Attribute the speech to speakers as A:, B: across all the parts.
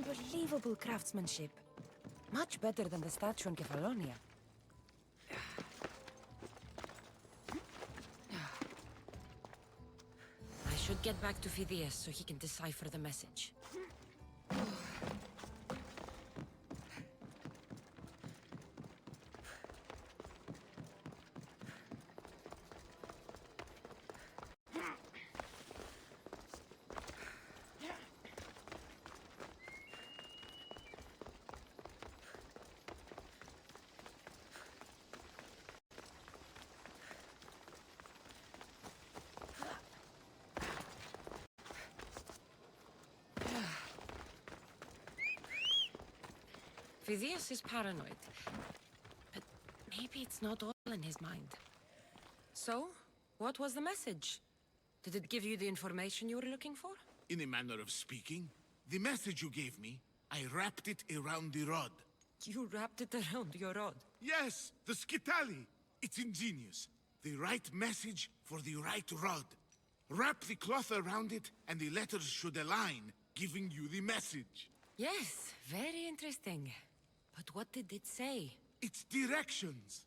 A: Unbelievable craftsmanship. Much better than the statue in Kefalonia. I should get back to Phidias so he can decipher the message. Phidias is paranoid, but maybe it's not all in his mind. So, what was the message? Did it give you the information you were looking for?
B: In a manner of speaking, the message you gave me, I wrapped it around the rod.
A: You wrapped it around your rod.
B: Yes, the skitali. It's ingenious. The right message for the right rod. Wrap the cloth around it, and the letters should align, giving you the message.
A: Yes, very interesting. But what did it say?
B: It's directions.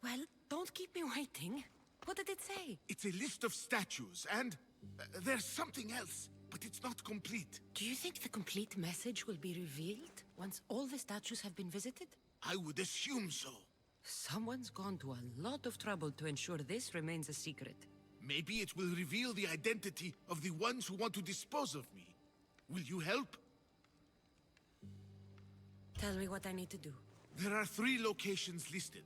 A: Well, don't keep me waiting. What did it say?
B: It's a list of statues, and there's something else, but it's not complete.
A: Do you think the complete message will be revealed once all the statues have been visited?
B: I would assume so.
A: Someone's gone to a lot of trouble to ensure this remains a secret.
B: Maybe it will reveal the identity of the ones who want to dispose of me. Will you help?
A: Tell me what I need to do.
B: There are 3 locations listed.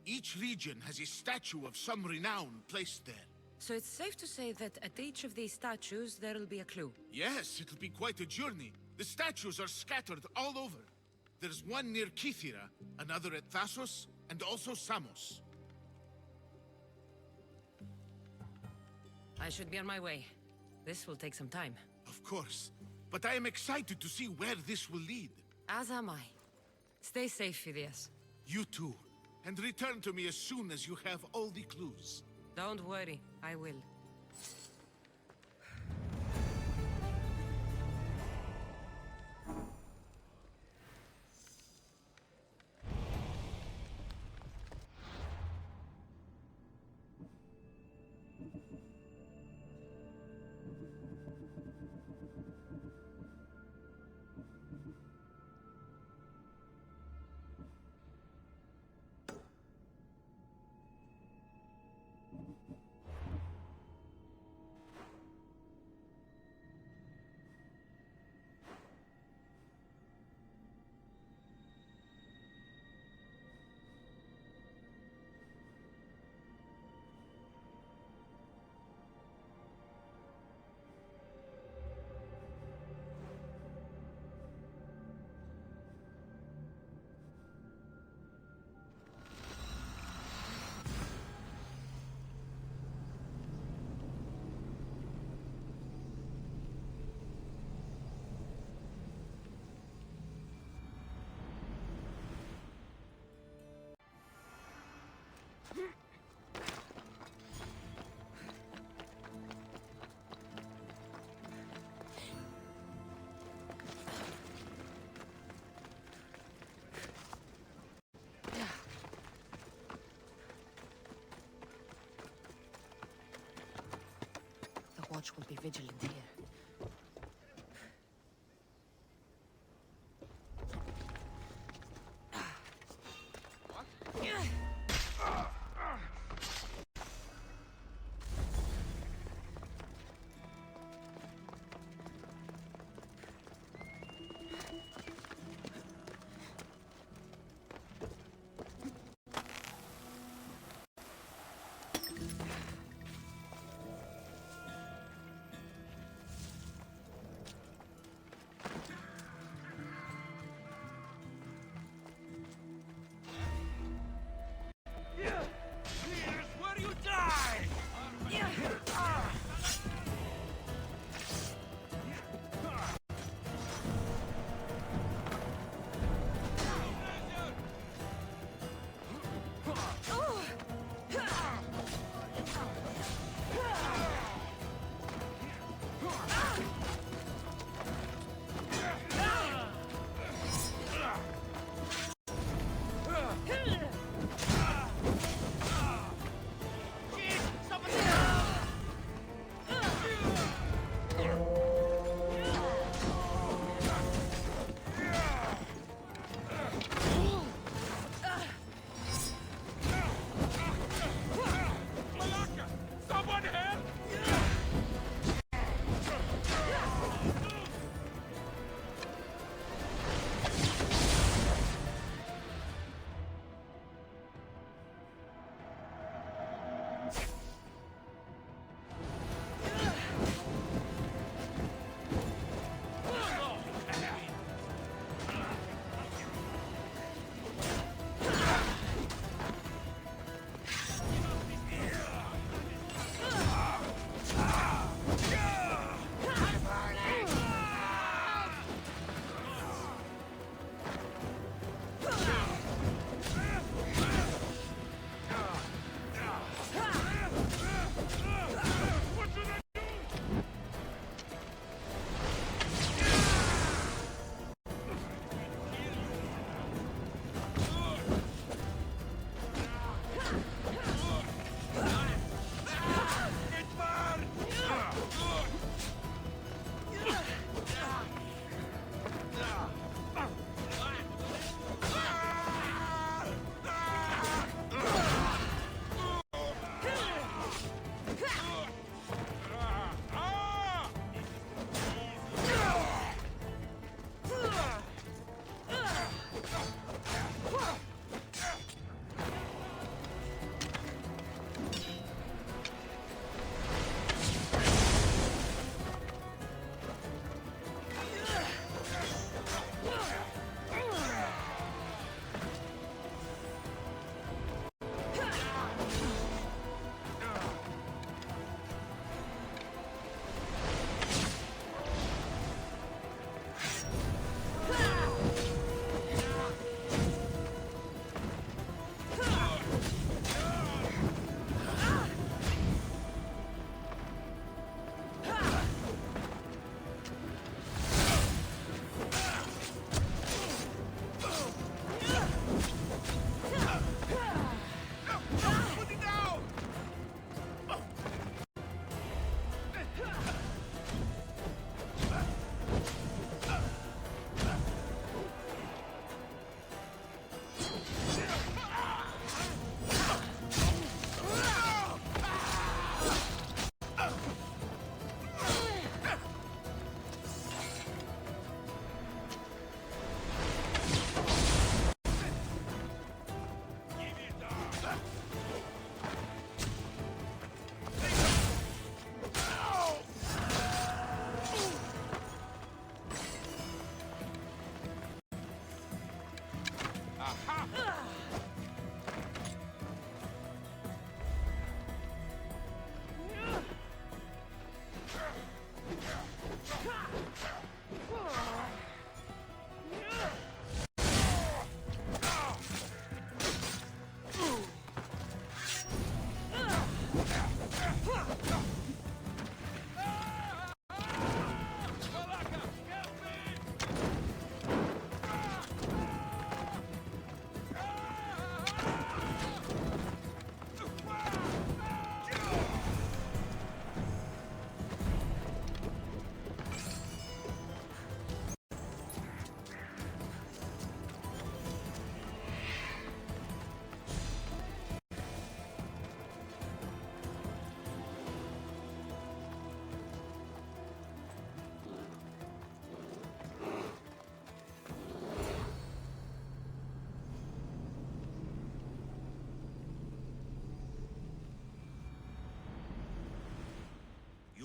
B: Each region has a statue of some renown placed there.
A: So it's safe to say that at each of these statues there'll be a clue.
B: Yes, it'll be quite a journey. The statues are scattered all over. There's one near Kythera, another at Thassos, and also Samos.
A: I should be on my way. This will take some time.
B: Of course. But I am excited to see where this will lead.
A: As am I. Stay safe, Phidias.
B: You too. And return to me as soon as you have all the clues.
A: Don't worry, I will. The watch will be vigilant here.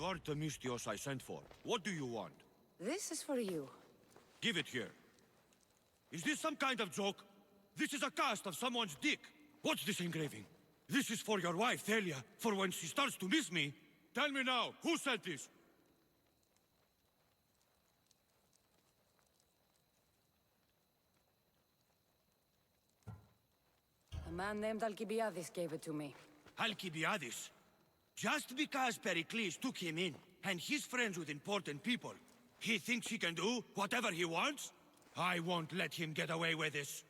C: You are Themistios I sent for. What do you want?
A: This is for you.
C: Give it here. Is this some kind of joke? This is a cast of someone's dick. What's this engraving? This is for your wife, Thalia, for when she starts to miss me. Tell me now, who sent this?
A: A man named Alcibiades gave it to me.
C: Alcibiades. Just because Pericles took him in, and he's friends with important people, he thinks he can do whatever he wants? I won't let him get away with this.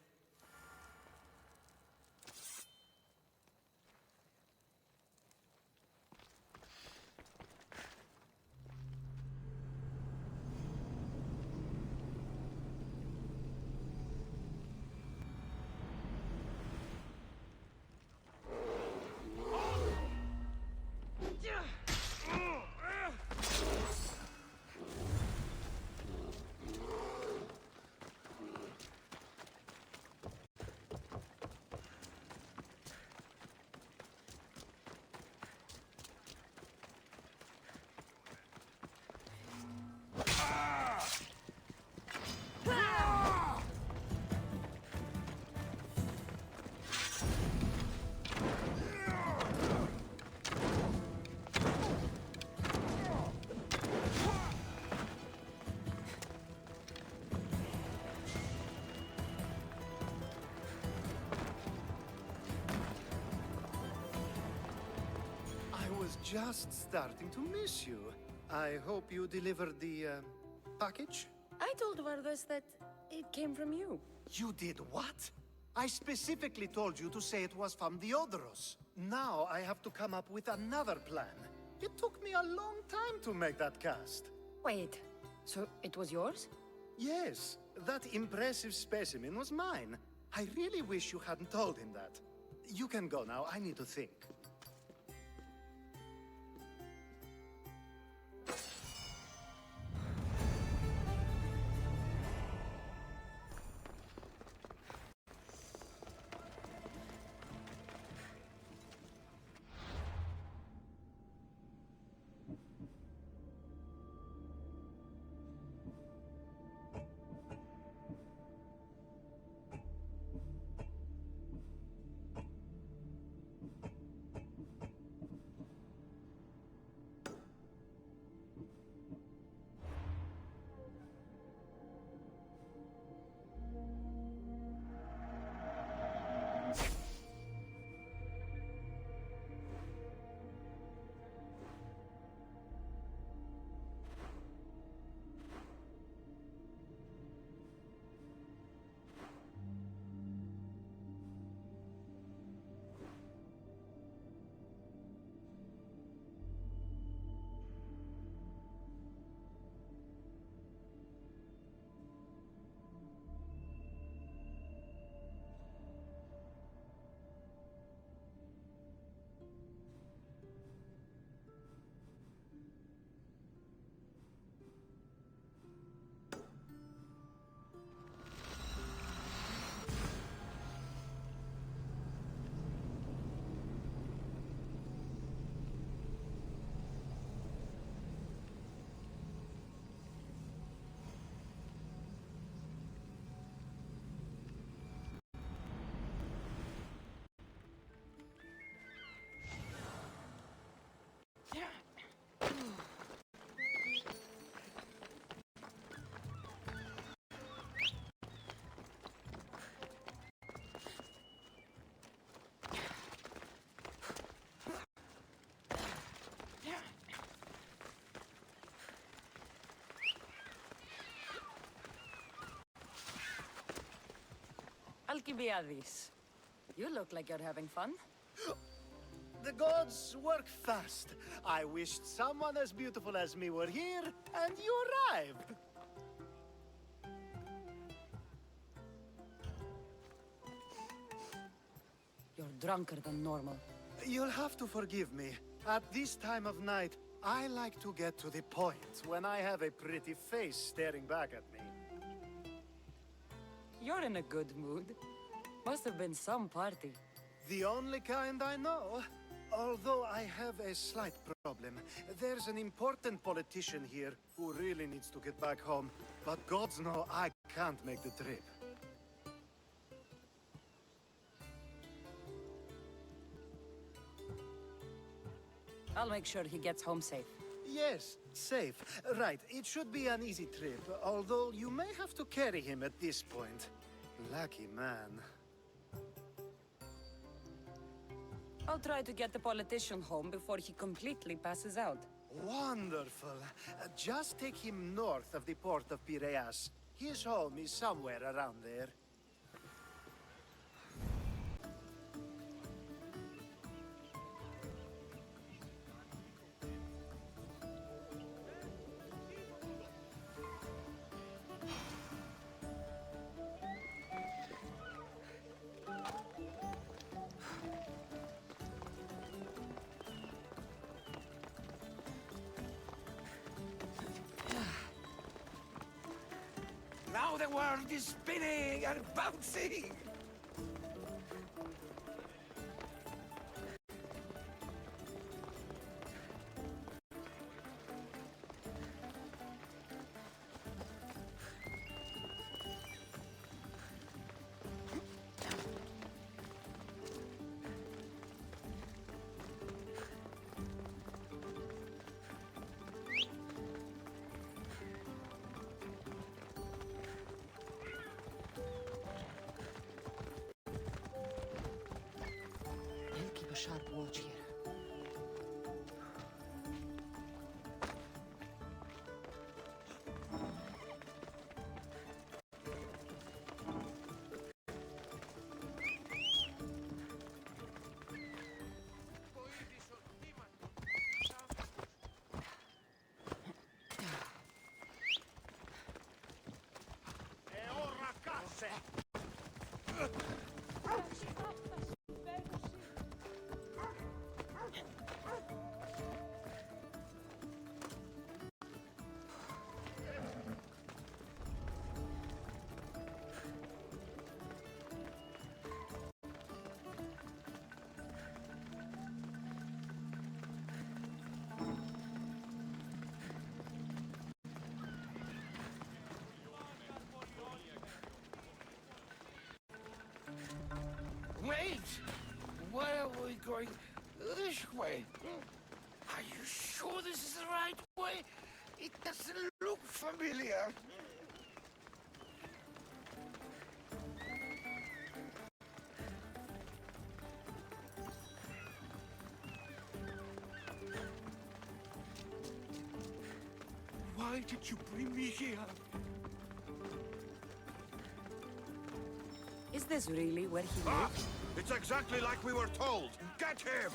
D: Just starting to miss you. I hope you delivered the, package?
A: I told Vargas that it came from you.
D: You did what? I specifically told you to say it was from Theodoros. Now I have to come up with another plan. It took me a long time to make that cast.
A: Wait, so it was yours?
D: Yes, that impressive specimen was mine. I really wish you hadn't told him that. You can go now, I need to think.
A: Alcibiades, you look like you're having fun.
D: The gods work fast. I wished someone as beautiful as me were here, and you arrived.
A: You're drunker than normal.
D: You'll have to forgive me. At this time of night, I like to get to the point when I have a pretty face staring back at me.
A: You're in a good mood. Must have been some party.
D: The only kind I know. Although I have a slight problem. There's an important politician here who really needs to get back home. But gods know I can't make the trip.
E: I'll make sure he gets home safe.
D: Yes, safe. Right, it should be an easy trip, although you may have to carry him at this point. Lucky man.
E: I'll try to get the politician home before he completely passes out.
D: Wonderful. Just take him north of the port of Piraeus. His home is somewhere around there.
F: Now the world is spinning and bouncing!
E: Keep a sharp watch here.
F: Wait! Why are we going this way? Are you sure this is the right way? It doesn't look familiar. Why did you bring me here?
E: Is this really where he
C: Ah!
E: lives?
C: It's exactly like we were told! Get him!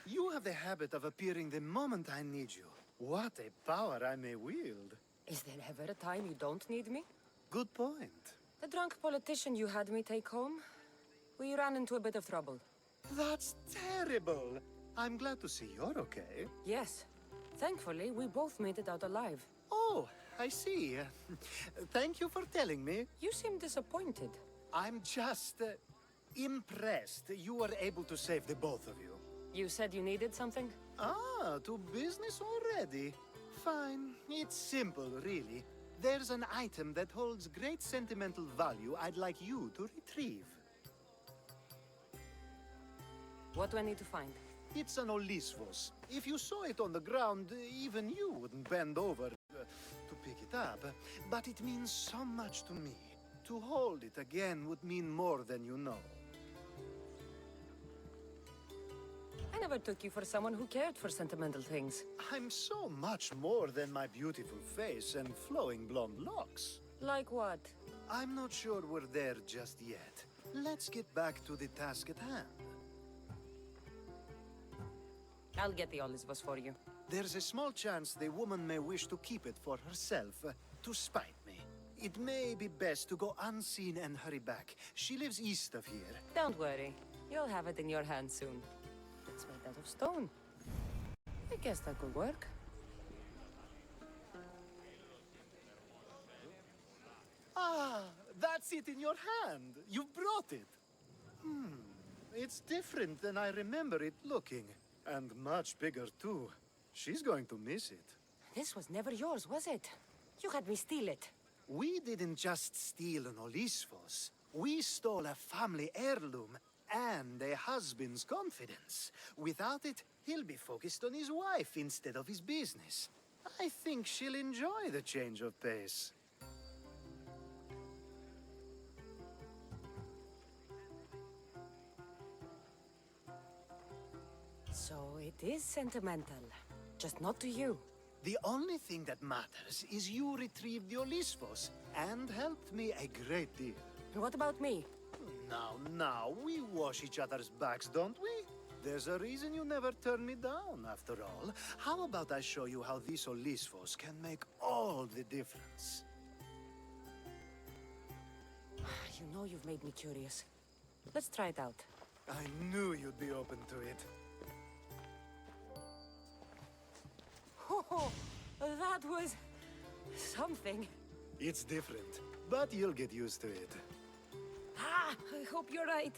D: You have the habit of appearing the moment I need you. What a power I may wield.
E: Is there ever a time you don't need me?
D: Good point.
E: The drunk politician you had me take home? We ran into a bit of trouble.
D: That's terrible. I'm glad to see you're okay.
E: Yes. Thankfully, we both made it out alive.
D: Oh, I see. Thank you for telling me.
E: You seem disappointed.
D: I'm just impressed you were able to save the both of you.
E: You said you needed something?
D: Ah, to business already. Fine. It's simple, really. There's an item that holds great sentimental value I'd like you to retrieve.
E: What do I need to find?
D: It's an Olisvos. If you saw it on the ground, even you wouldn't bend over to pick it up. But it means so much to me. To hold it again would mean more than you know.
E: I never took you for someone who cared for sentimental things.
D: I'm so much more than my beautiful face and flowing blonde locks.
E: Like what?
D: I'm not sure we're there just yet. Let's get back to the task at hand.
E: I'll get the Olisvos for you.
D: There's a small chance the woman may wish to keep it for herself, to spite me. It may be best to go unseen and hurry back. She lives east of here.
E: Don't worry. You'll have it in your hand soon. It's made out of stone. I guess that could work.
D: Ah, that's it in your hand. You've brought it. It's different than I remember it looking. And much bigger, too. She's going to miss it.
E: This was never yours, was it? You had me steal it.
D: We didn't just steal an Olisvos. We stole a family heirloom and a husband's confidence. Without it, he'll be focused on his wife instead of his business. I think she'll enjoy the change of pace.
E: So it is sentimental. Just not to you.
D: The only thing that matters is you retrieved the Olisvos and helped me a great deal.
E: And what about me?
D: Now, we wash each other's backs, don't we? There's a reason you never turn me down, after all. How about I show you how these Olisvos can make all the difference?
E: You know you've made me curious. Let's try it out.
D: I knew you'd be open to it.
E: Oh, that was... something.
D: It's different, but you'll get used to it.
E: Ah, I hope you're right.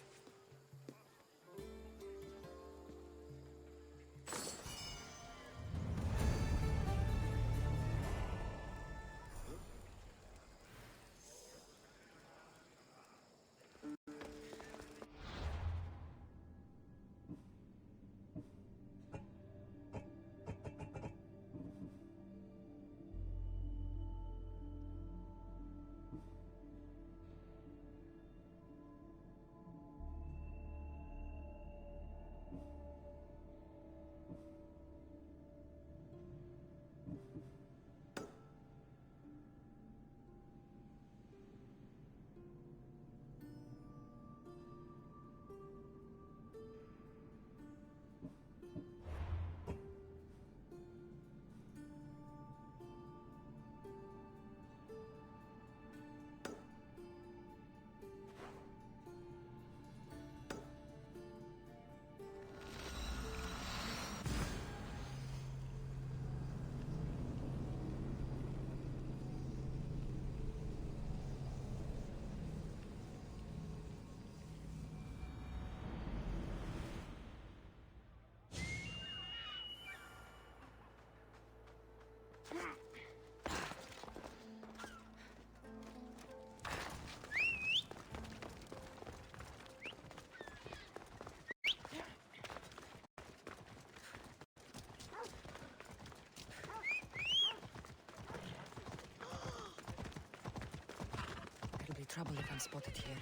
E: It'll be trouble if I'm spotted here.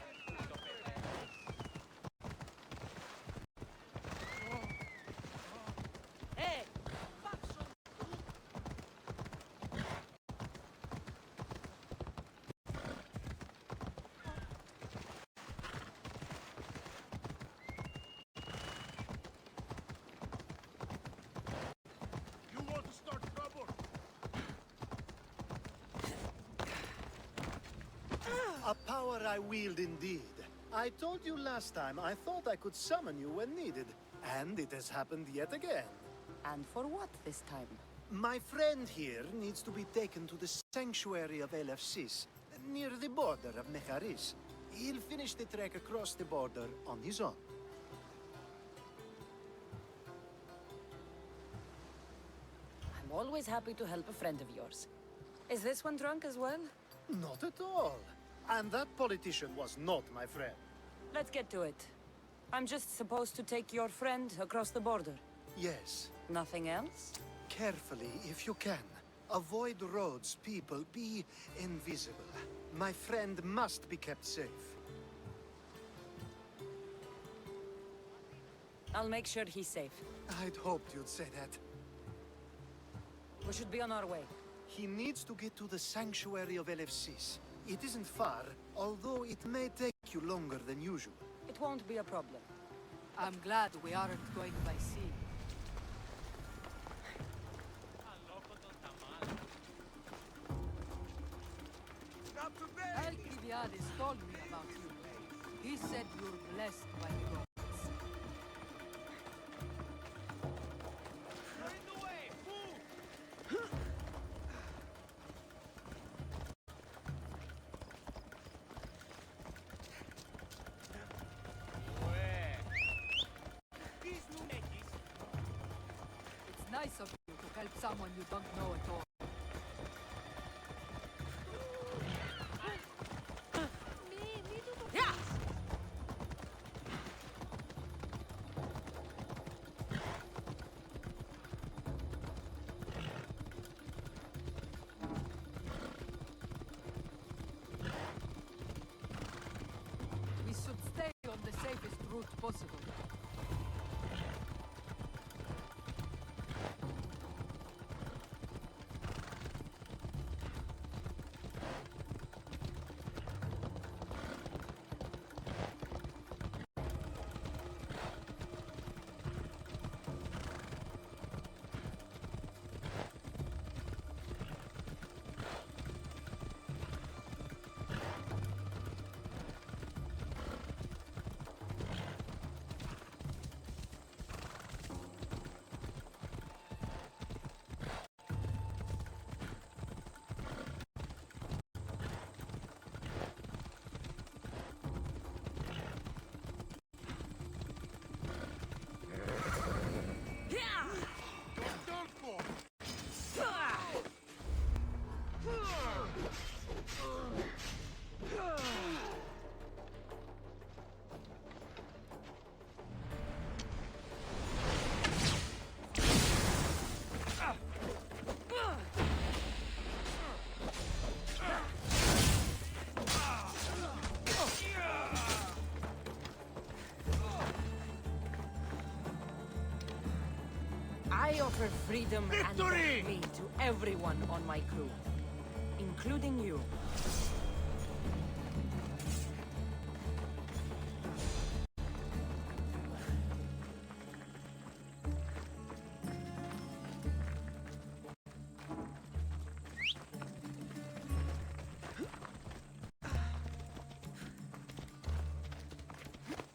D: Power I wield indeed. I told you last time I thought I could summon you when needed, and it has happened yet again.
E: And for what this time?
D: My friend here needs to be taken to the sanctuary of eleventh, near the border of Mecharis. He'll finish the trek across the border on his own.
E: I'm always happy to help a friend of yours. Is this one drunk as well?
D: Not at all. And that politician was not my friend.
E: Let's get to it. I'm just supposed to take your friend across the border.
D: Yes.
E: Nothing else?
D: Carefully, if you can. Avoid roads, people. Be invisible. My friend must be kept safe.
E: I'll make sure he's safe.
D: I'd hoped you'd say that.
E: We should be on our way.
D: He needs to get to the sanctuary of eleventh. It isn't far, although it may take you longer than usual.
E: It won't be a problem.
G: I'm glad we aren't going by sea. Alcibiades told me about you. He said you're blessed by the gods. It's nice of you to help someone you don't know at all. We should stay on the safest route possible.
E: I offer freedom and me to everyone on my crew, including you.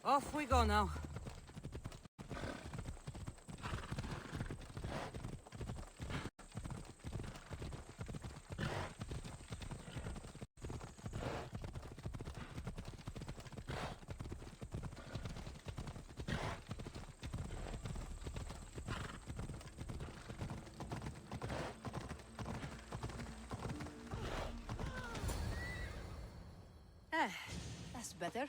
E: Off we go now.
G: That's better.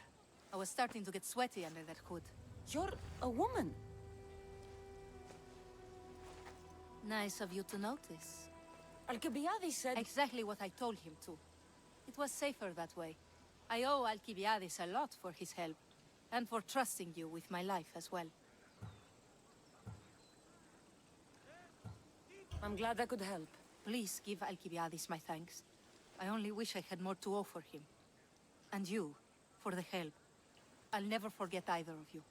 G: I was starting to get sweaty under that hood.
E: You're a woman.
G: Nice of you to notice.
E: Alcibiades said...
G: Exactly what I told him to. It was safer that way. I owe Alcibiades a lot for his help, and for trusting you with my life as well.
E: I'm glad I could help.
G: Please give Alcibiades my thanks. I only wish I had more to offer him. And you, for the help. I'll never forget either of you.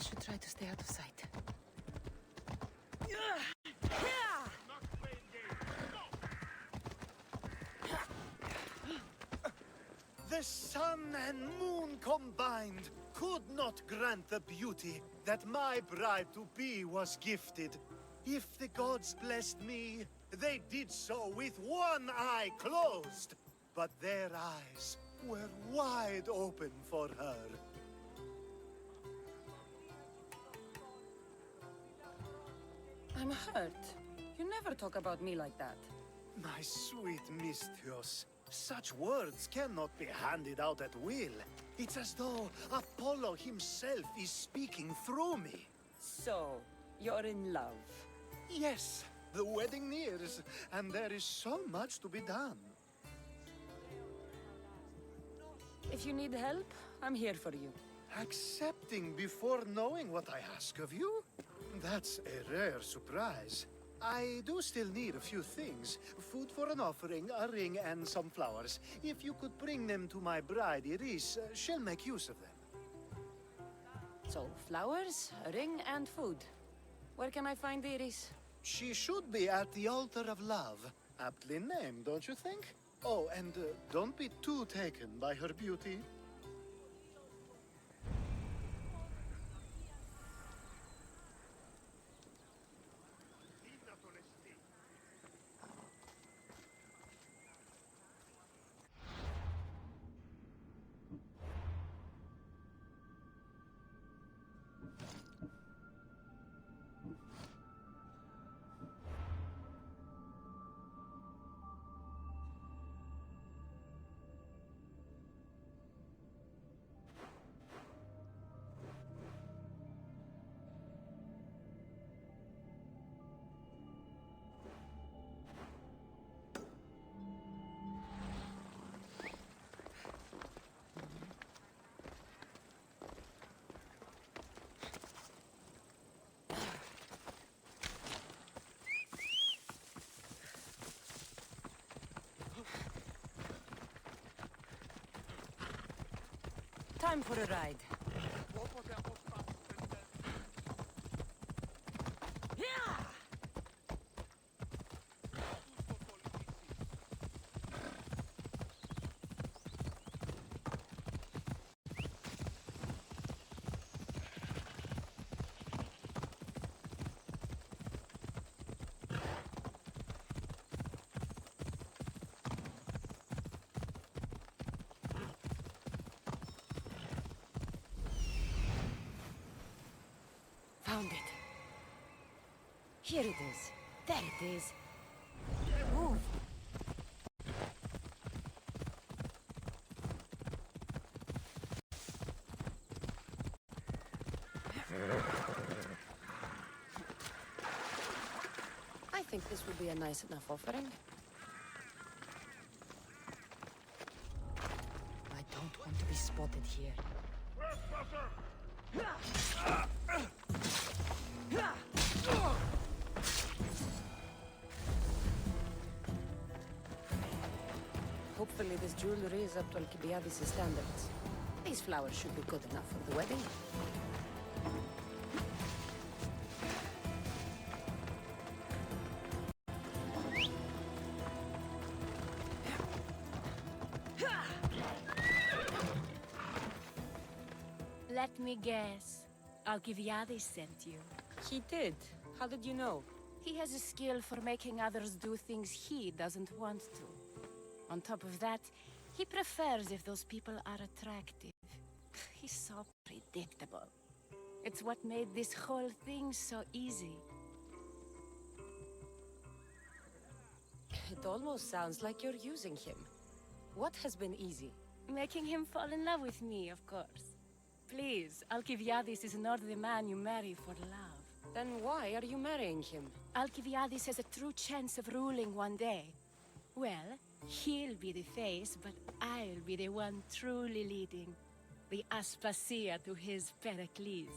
E: should try to stay out of sight.
D: The sun and moon combined could not grant the beauty that my bride-to-be was gifted. If the gods blessed me, they did so with one eye closed. But their eyes were wide open for her.
E: I'm hurt. You never talk about me like that.
D: My sweet Misthios, such words cannot be handed out at will. It's as though Apollo himself is speaking through me.
E: So, you're in love.
D: Yes, the wedding nears, and there is so much to be done.
E: If you need help, I'm here for you.
D: Accepting before knowing what I ask of you? That's a rare surprise. I do still need a few things. Food for an offering, a ring, and some flowers. If you could bring them to my bride, Iris, she'll make use of them.
E: So, flowers, a ring, and food. Where can I find Iris?
D: She should be at the altar of love. Aptly named, don't you think? Oh, and don't be too taken by her beauty.
E: Time for a ride. Found it. Here it is. There it is. Move. I think this would be a nice enough offering. I don't want to be spotted here. Hopefully this jewelry is up to Alcibiades' standards. These flowers should be good enough for the wedding.
H: Let me guess. Alcibiades sent you.
E: He did. How did you know?
H: He has a skill for making others do things he doesn't want to. On top of that, he prefers if those people are attractive. He's so predictable. It's what made this whole thing so easy.
E: It almost sounds like you're using him. What has been easy?
H: Making him fall in love with me, of course. Please, Alcibiades is not the man you marry for love.
E: Then why are you marrying him?
H: Alcibiades has a true chance of ruling one day. Well, he'll be the face, but I'll be the one truly leading. The Aspasia to his Pericles.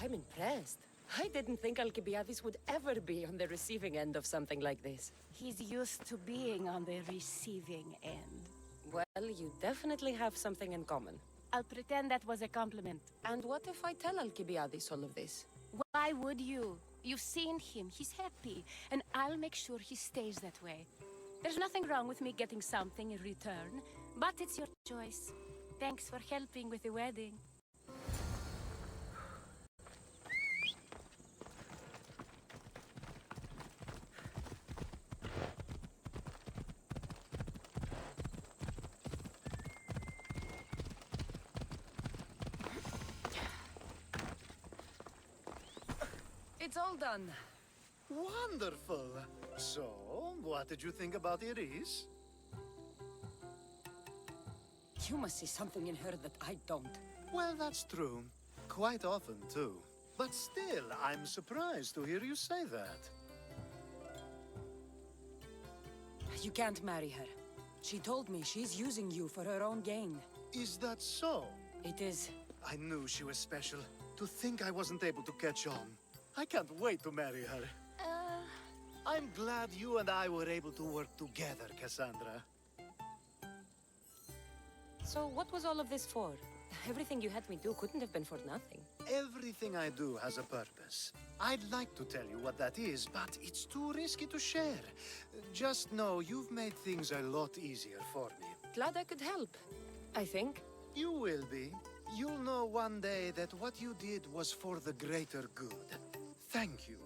E: I'm impressed. I didn't think Alcibiades would ever be on the receiving end of something like this.
H: He's used to being on the receiving end.
E: Well, you definitely have something in common.
H: I'll pretend that was a compliment.
E: And what if I tell Alcibiades all of this?
H: Why would you? You've seen him, he's happy, and I'll make sure he stays that way. There's nothing wrong with me getting something in return, but it's your choice. Thanks for helping with the wedding.
E: It's all done.
D: Wonderful. So, what did you think about Iris?
E: You must see something in her that I don't.
D: Well, that's true. Quite often, too. But still, I'm surprised to hear you say that.
E: You can't marry her. She told me she's using you for her own gain.
D: Is that so?
E: It is.
D: I knew she was special. To think I wasn't able to catch on. I can't wait to marry her. I'm glad you and I were able to work together, Cassandra.
E: So what was all of this for? Everything you had me do couldn't have been for nothing.
D: Everything I do has a purpose. I'd like to tell you what that is, but it's too risky to share. Just know you've made things a lot easier for me.
E: Glad I could help, I think.
D: You will be. You'll know one day that what you did was for the greater good. Thank you.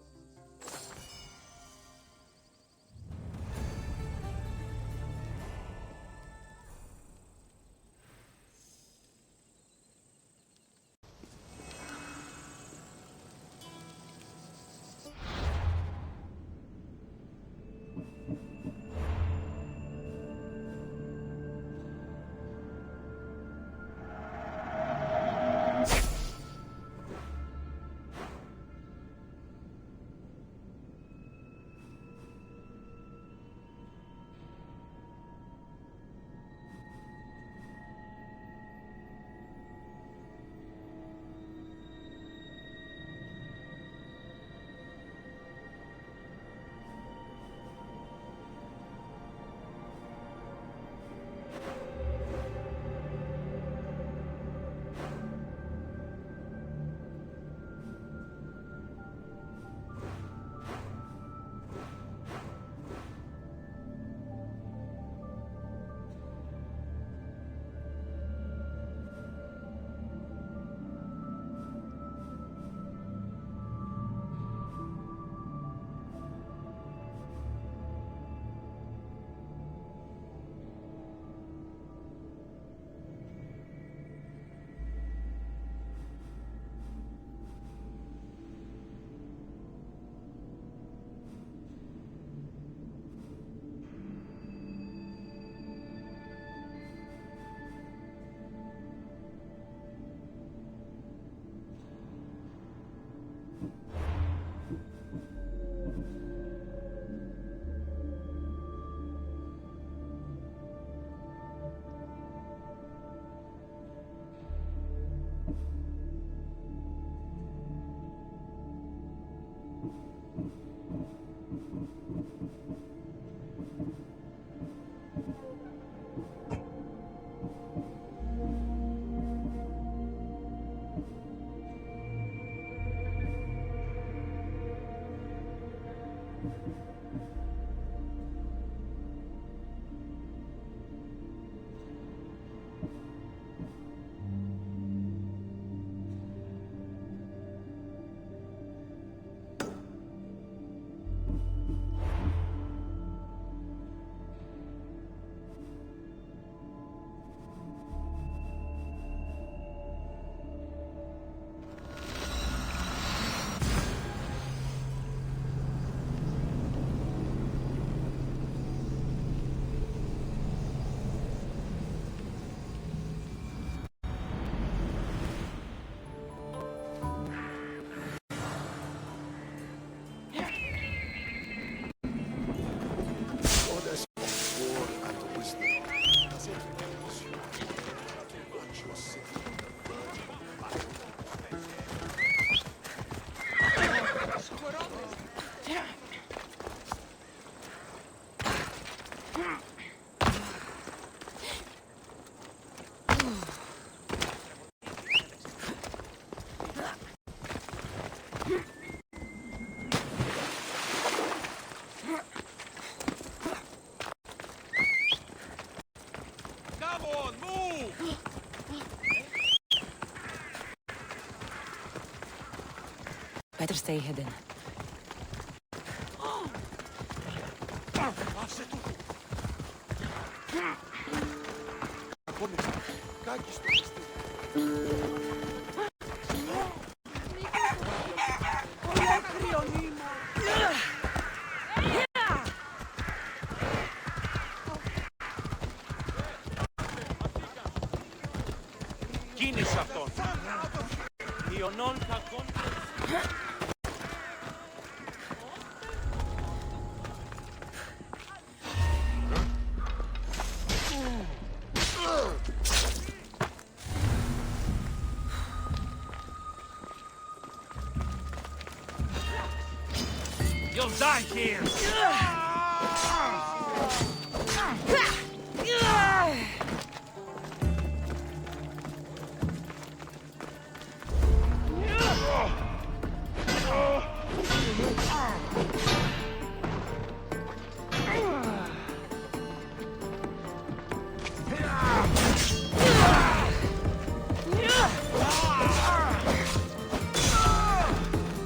C: Come on, move!
E: Better stay hidden.
C: Άσε του! Ακόμη, κάκι στο μυστήριο. Κίνησε αυτόν. Ιωνών κακών. You'll die here!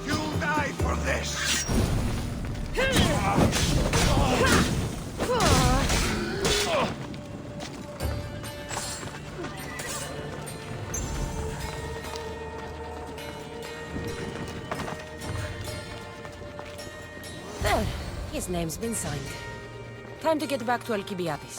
C: You'll die for this!
A: There. His name's been signed. Time to get back to Alcibiades.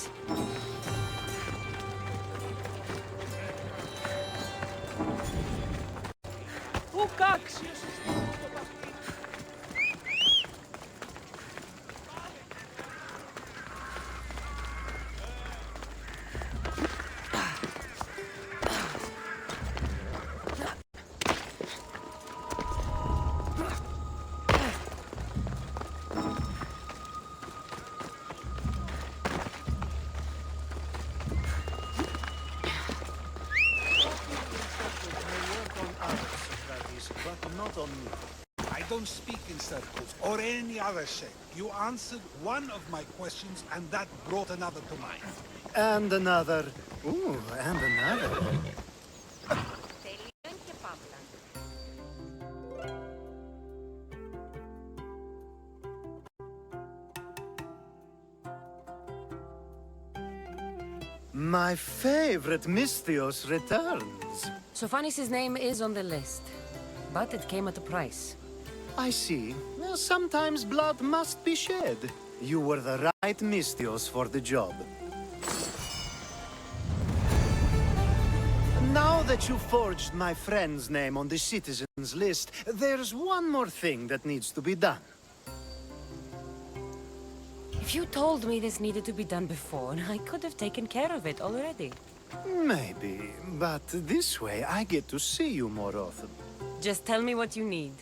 D: But not on me.
I: I don't speak in circles or any other shape. You answered one of my questions, and that brought another to mind.
D: And another. Ooh, and another. My favorite Misthios returns.
A: Sophanis' name is on the list, but it came at a price.
D: I see. Well, sometimes blood must be shed. You were the right Misthios for the job. Now that you forged my friend's name on the citizens list, there's one more thing that needs to be done.
A: If you told me this needed to be done before, I could have taken care of it already.
D: Maybe, but this way I get to see you more often.
A: Just tell me what you need.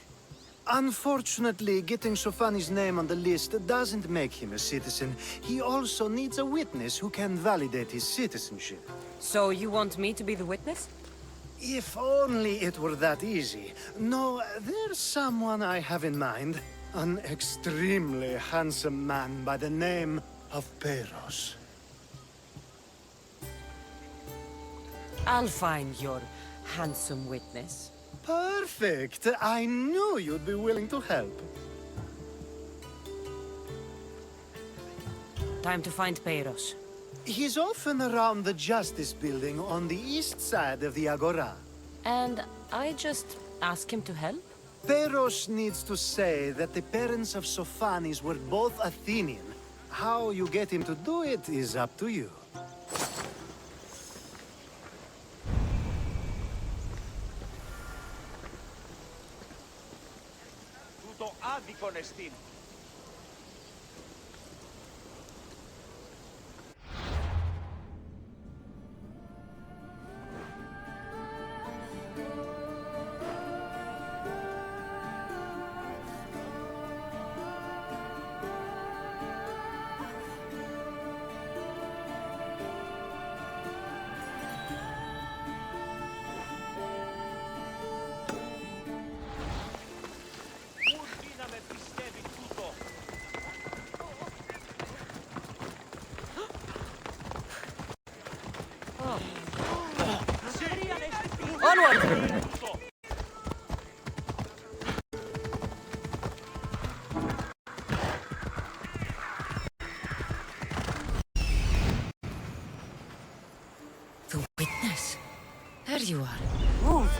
D: Unfortunately, getting Sophanis' name on the list doesn't make him a citizen. He also needs a witness who can validate his citizenship.
A: So you want me to be the witness?
D: If only it were that easy. No, there's someone I have in mind. An extremely handsome man by the name of Peiros.
A: I'll find your handsome witness.
D: Perfect! I knew you'd be willing to help.
A: Time to find Peiros.
D: He's often around the Justice Building on the east side of the Agora.
A: And I just ask him to help?
D: Peiros needs to say that the parents of Sophanis were both Athenian. How you get him to do it is up to you.
C: Τούτο άδικον εστίν. Πού να με πιστεύει τούτο
A: The witness. There you are.
E: Move!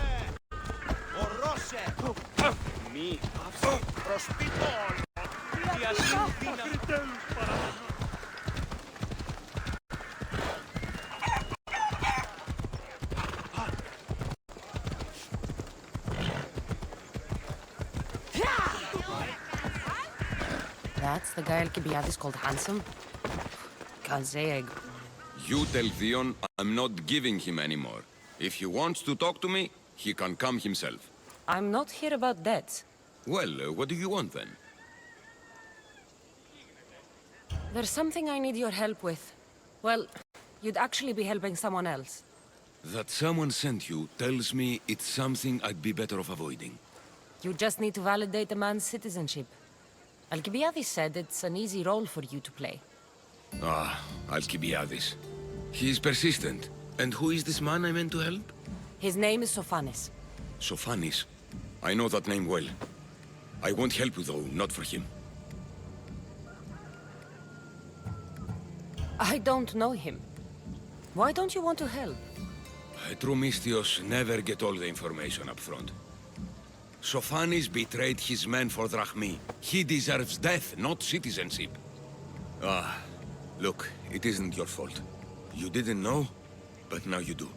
A: That's the guy Alcibiades called handsome? Can't say I...
J: You tell Theon I'm not giving him anymore. If he wants to talk to me, he can come himself.
A: I'm not here about debts.
J: Well, what do you want then?
A: There's something I need your help with. Well, you'd actually be helping someone else.
J: That someone sent you tells me it's something I'd be better off avoiding.
A: You just need to validate a man's citizenship. Alcibiades said it's an easy role for you to play.
J: Ah, Alcibiades. He's persistent. And who is this man I meant to help?
A: His name is Sophanis.
J: Sophanis. I know that name well. I want help though, not for him.
A: I don't know him. Why don't you want to help?
J: True Mystios never get all the information up front. Sophanis betrayed his men for Drachmi. He deserves death, not citizenship. Ah, look, it isn't your fault. You didn't know, but now you do.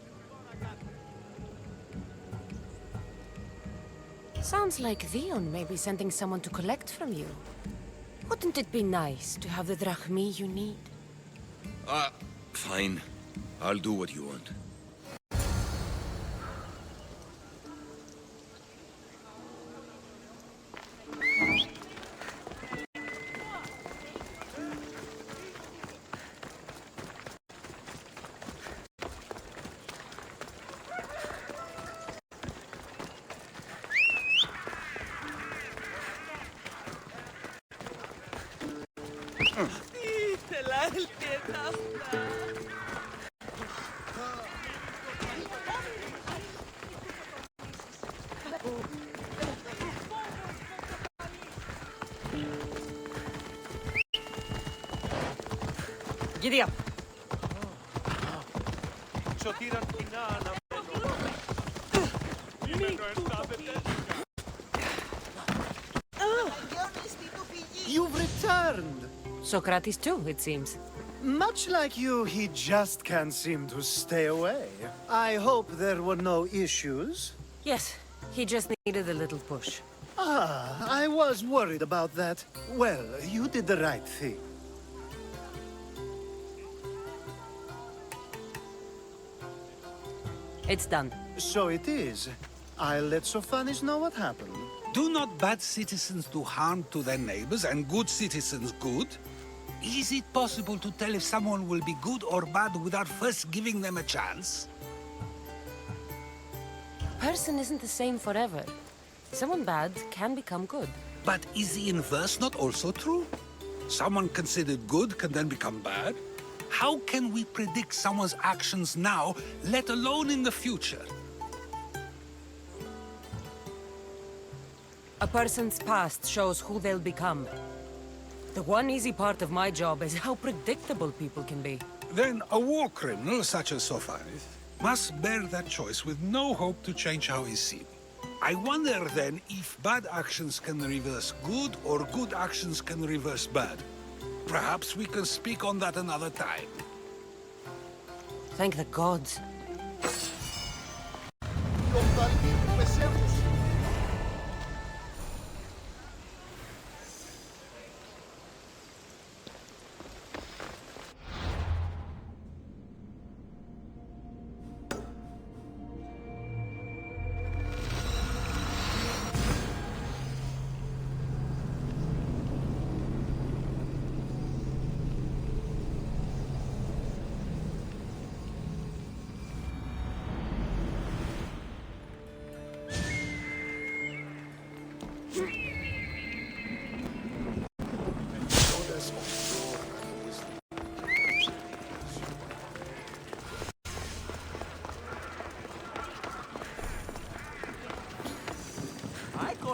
A: Sounds like Theon may be sending someone to collect from you. Wouldn't it be nice to have the drachmi you need?
J: Fine. I'll do what you want.
A: Giddy up!
D: You've returned!
A: Socrates too, it seems.
D: Much like you, he just can't seem to stay away. I hope there were no issues.
A: Yes, he just needed a little push.
D: Ah, I was worried about that. Well, you did the right thing.
A: It's done.
D: So it is. I'll let Sophanis know what happened.
I: Do not bad citizens do harm to their neighbors and good citizens good? Is it possible to tell if someone will be good or bad without first giving them a chance?
A: A person isn't the same forever. Someone bad can become good.
I: But is the inverse not also true? Someone considered good can then become bad? How can we predict someone's actions now, let alone in the future?
A: A person's past shows who they'll become. The one easy part of my job is how predictable people can be.
I: Then a war criminal such as Sophanis must bear that choice with no hope to change how he's seen. I wonder then if bad actions can reverse good or good actions can reverse bad. Perhaps we can speak on that another time.
A: Thank the gods.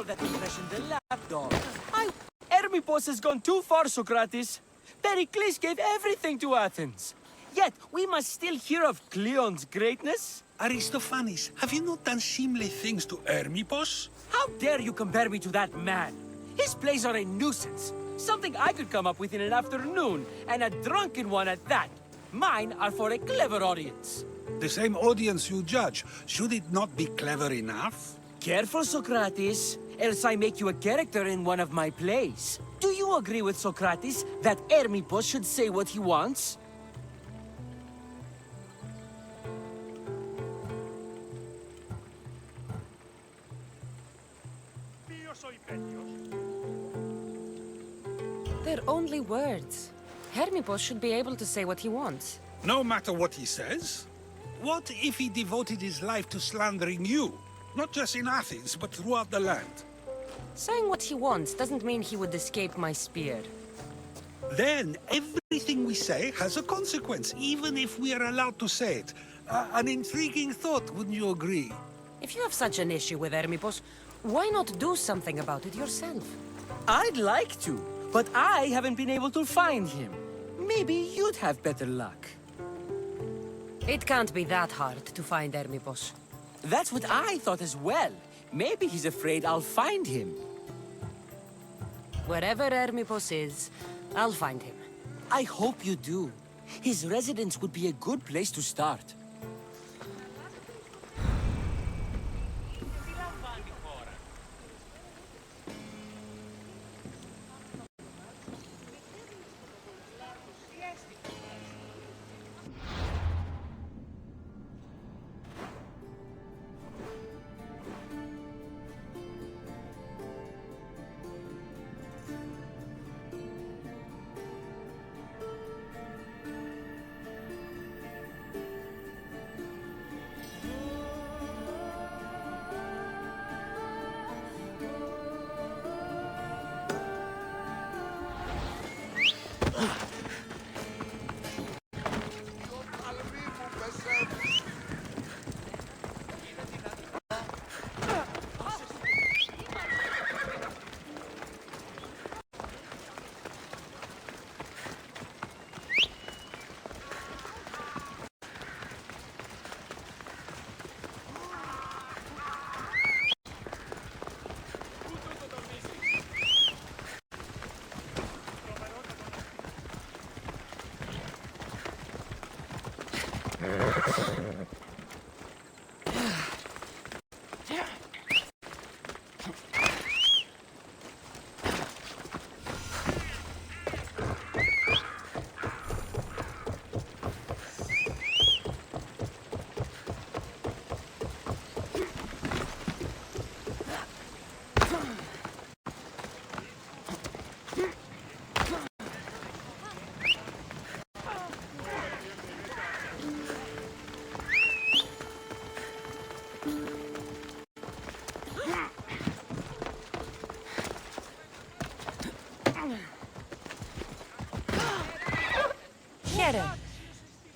K: that impression the lapdog. Hermippos has gone too far, Socrates. Pericles gave everything to Athens. Yet, we must still hear of Cleon's greatness.
I: Aristophanes, have you not done seemly things to Hermippos?
K: How dare you compare me to that man? His plays are a nuisance. Something I could come up with in an afternoon, and a drunken one at that. Mine are for a clever audience.
I: The same audience you judge. Should it not be clever enough?
K: Careful, Socrates, else I make you a character in one of my plays. Do you agree with Socrates that Hermippos should say what he wants?
A: They're only words. Hermippos should be able to say what he wants.
I: No matter what he says? What if he devoted his life to slandering you? Not just in Athens, but throughout the land.
A: Saying what he wants doesn't mean he would escape my spear.
I: Then everything we say has a consequence, even if we are allowed to say it. An intriguing thought, wouldn't you agree?
A: If you have such an issue with Hermippos, why not do something about it yourself?
K: I'd like to, but I haven't been able to find him. Maybe you'd have better luck.
A: It can't be that hard to find Hermippos.
K: That's what I thought as well. Maybe he's afraid I'll find him.
A: Wherever Hermippos is, I'll find him.
K: I hope you do. His residence would be a good place to start.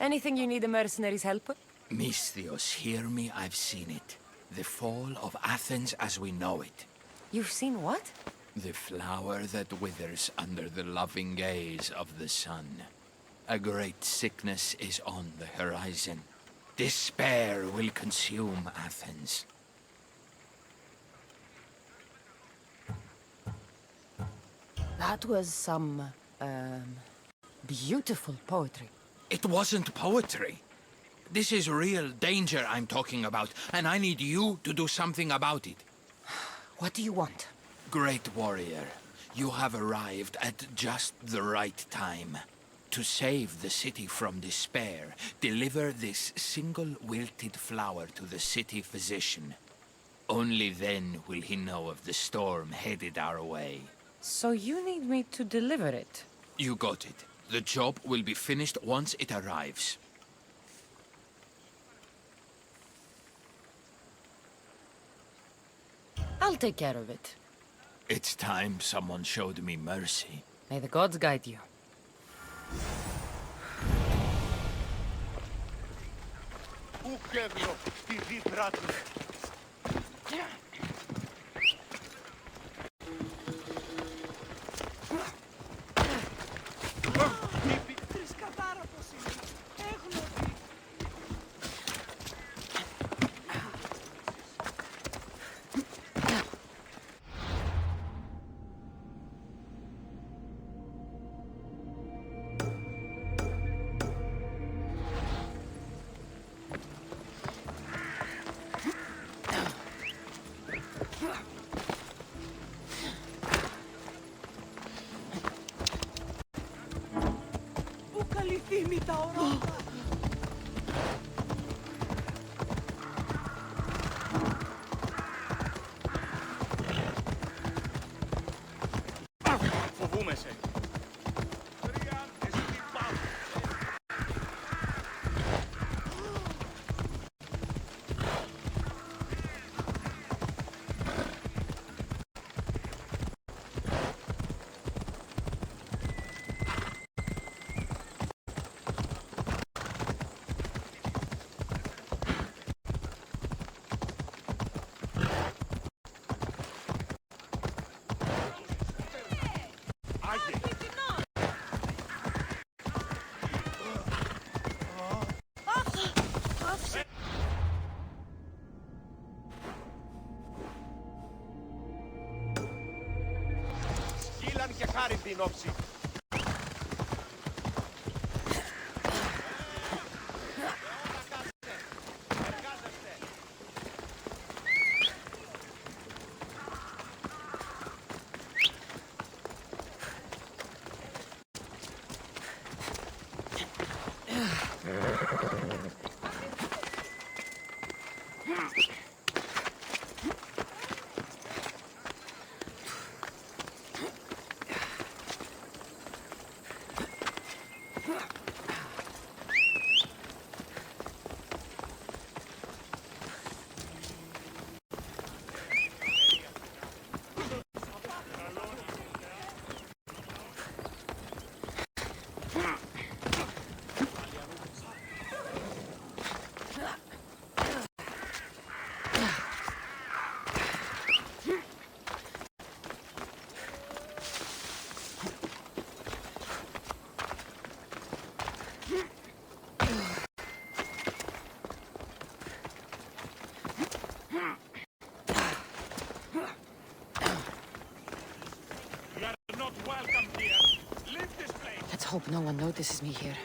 A: Anything you need a mercenary's help with?
F: Misthios, hear me, I've seen it. The fall of Athens as we know it.
A: You've seen what?
F: The flower that withers under the loving gaze of the sun. A great sickness is on the horizon. Despair will consume Athens.
A: That was some, beautiful poetry.
F: It wasn't poetry. This is real danger I'm talking about, and I need you to do something about it.
A: What do you want?
F: Great warrior, you have arrived at just the right time. To save the city from despair, deliver this single wilted flower to the city physician. Only then will he know of the storm headed our way.
A: So you need me to deliver it?
F: You got it. The job will be finished once it arrives.
A: I'll take care of it.
F: It's time someone showed me mercy.
A: May the gods guide you.
K: την όψη.
A: Let's hope no one notices me here.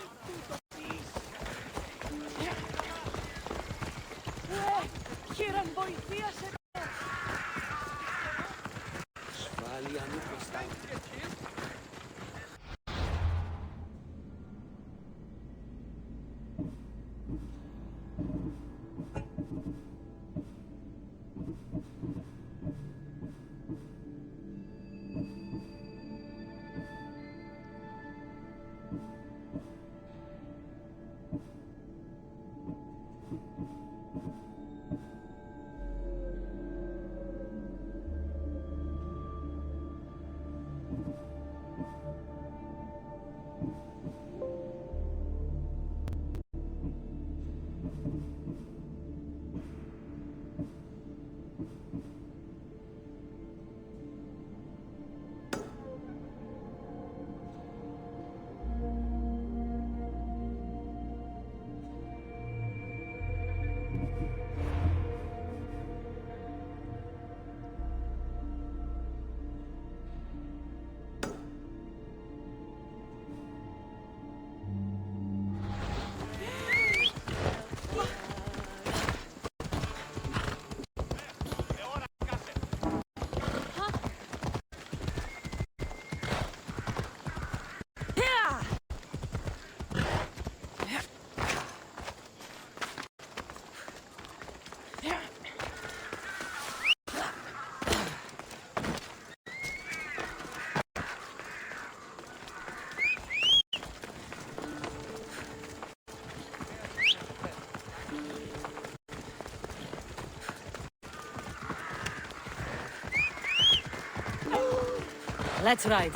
A: Let's ride.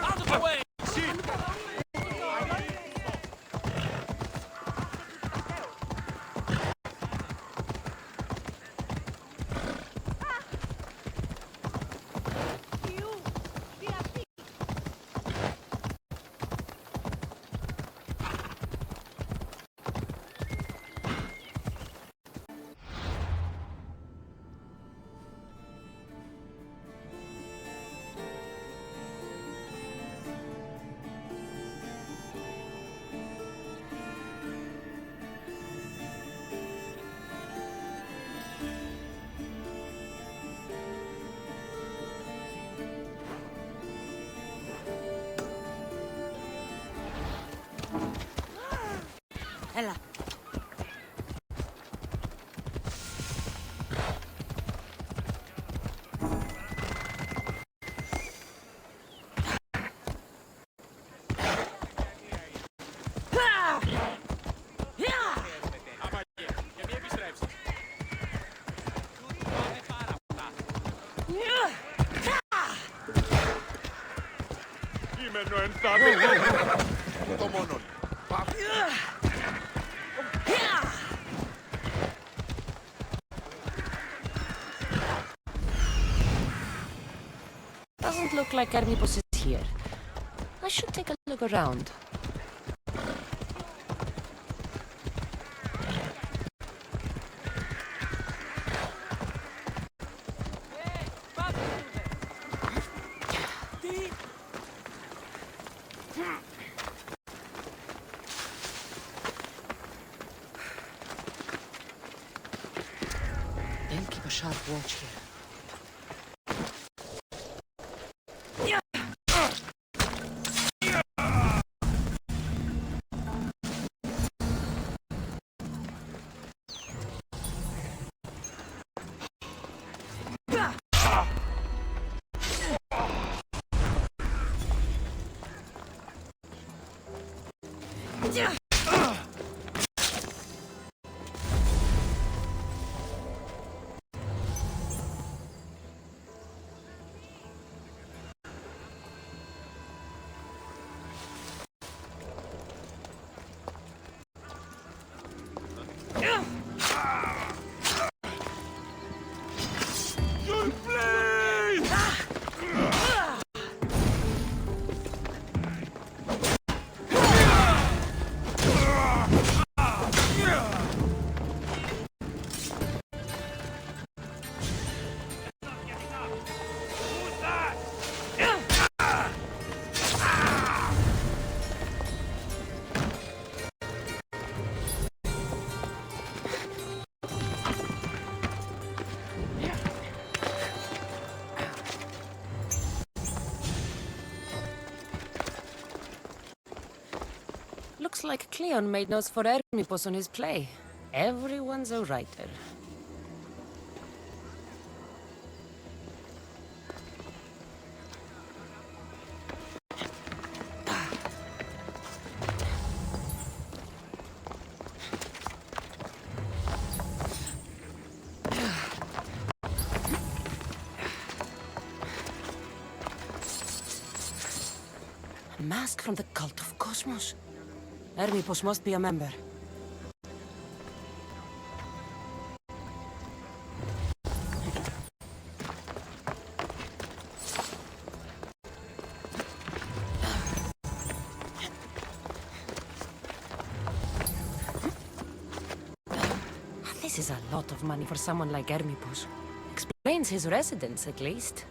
K: Out of the way!
A: Έλα.
B: Το μόνο.
A: Doesn't look like Carnipus is here. I should take a look around.
E: sharp watch here.
A: Looks like Cleon made notes for Hermipos on his play. Everyone's a writer. A mask from the cult of Cosmos. Hermipos must be a member. This is a lot of money for someone like Hermipos. Explains his residence, at least.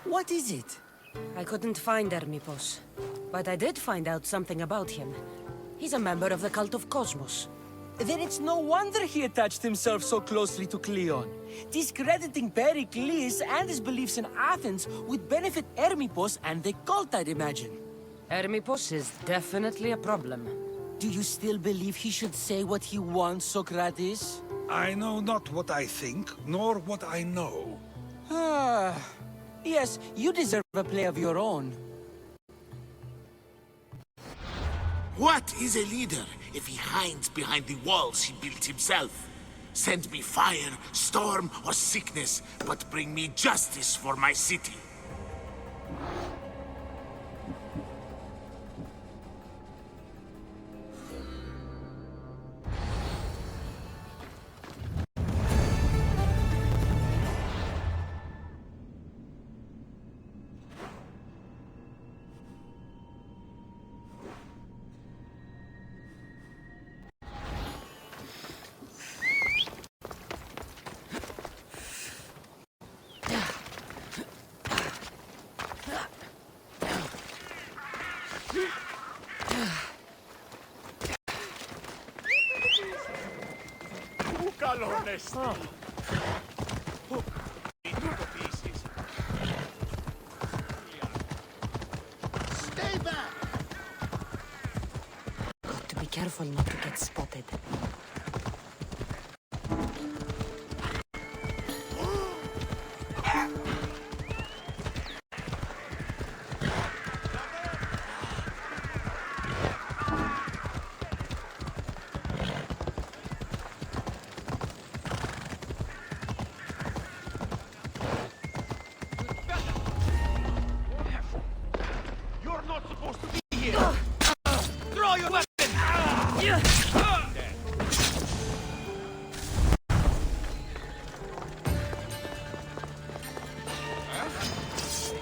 K: What is it?
A: I couldn't find Hermipos, but I did find out something about him. He's a member of the cult of Cosmos.
K: Then it's no wonder he attached himself so closely to Cleon. Discrediting Pericles and his beliefs in Athens would benefit Hermipos and the cult, I'd imagine.
A: Hermipos is definitely a problem.
K: Do you still believe he should say what he wants, Socrates?
I: I know not what I think, nor what I know.
K: Yes, you deserve a play of your own.
B: What is a leader if he hides behind the walls he built himself? Send me fire, storm, or sickness, but bring me justice for my city.
D: Stay back!
E: Got to be careful not to get spotted.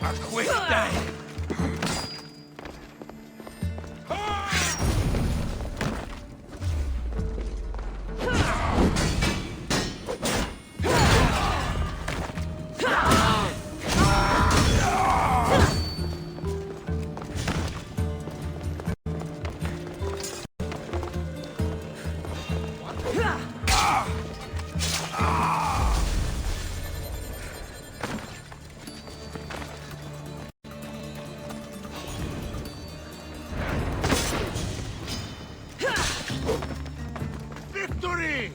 F: A quick day!
B: Victory!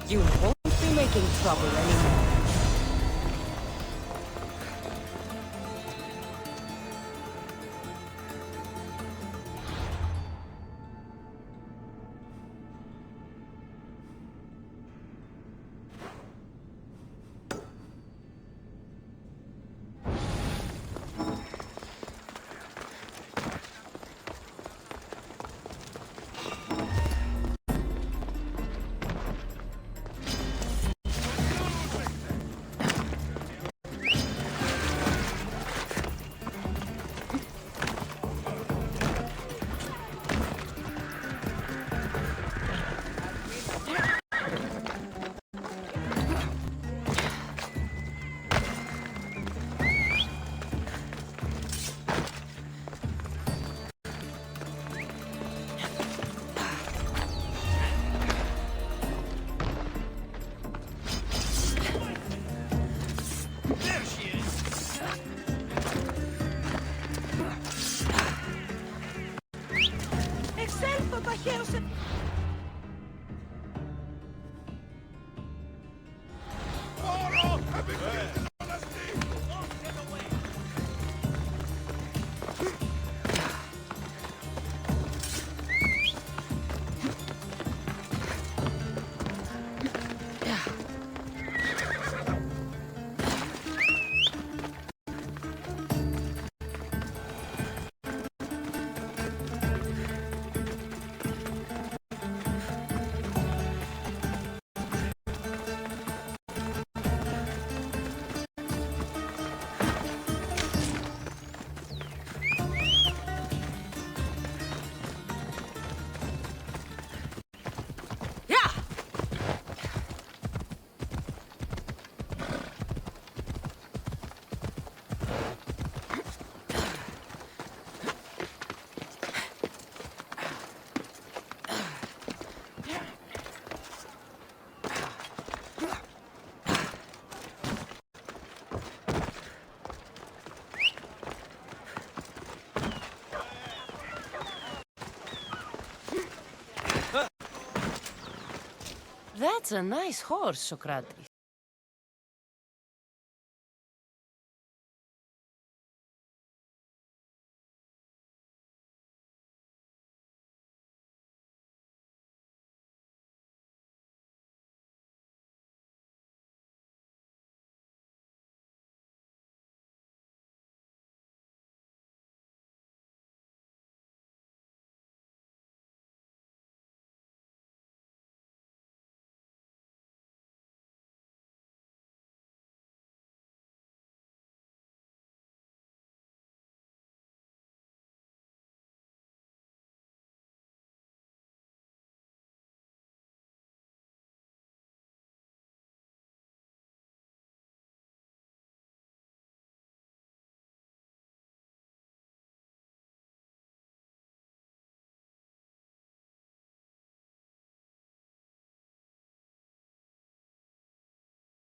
E: You won't be making trouble anymore.
H: That's a nice horse, Socrates.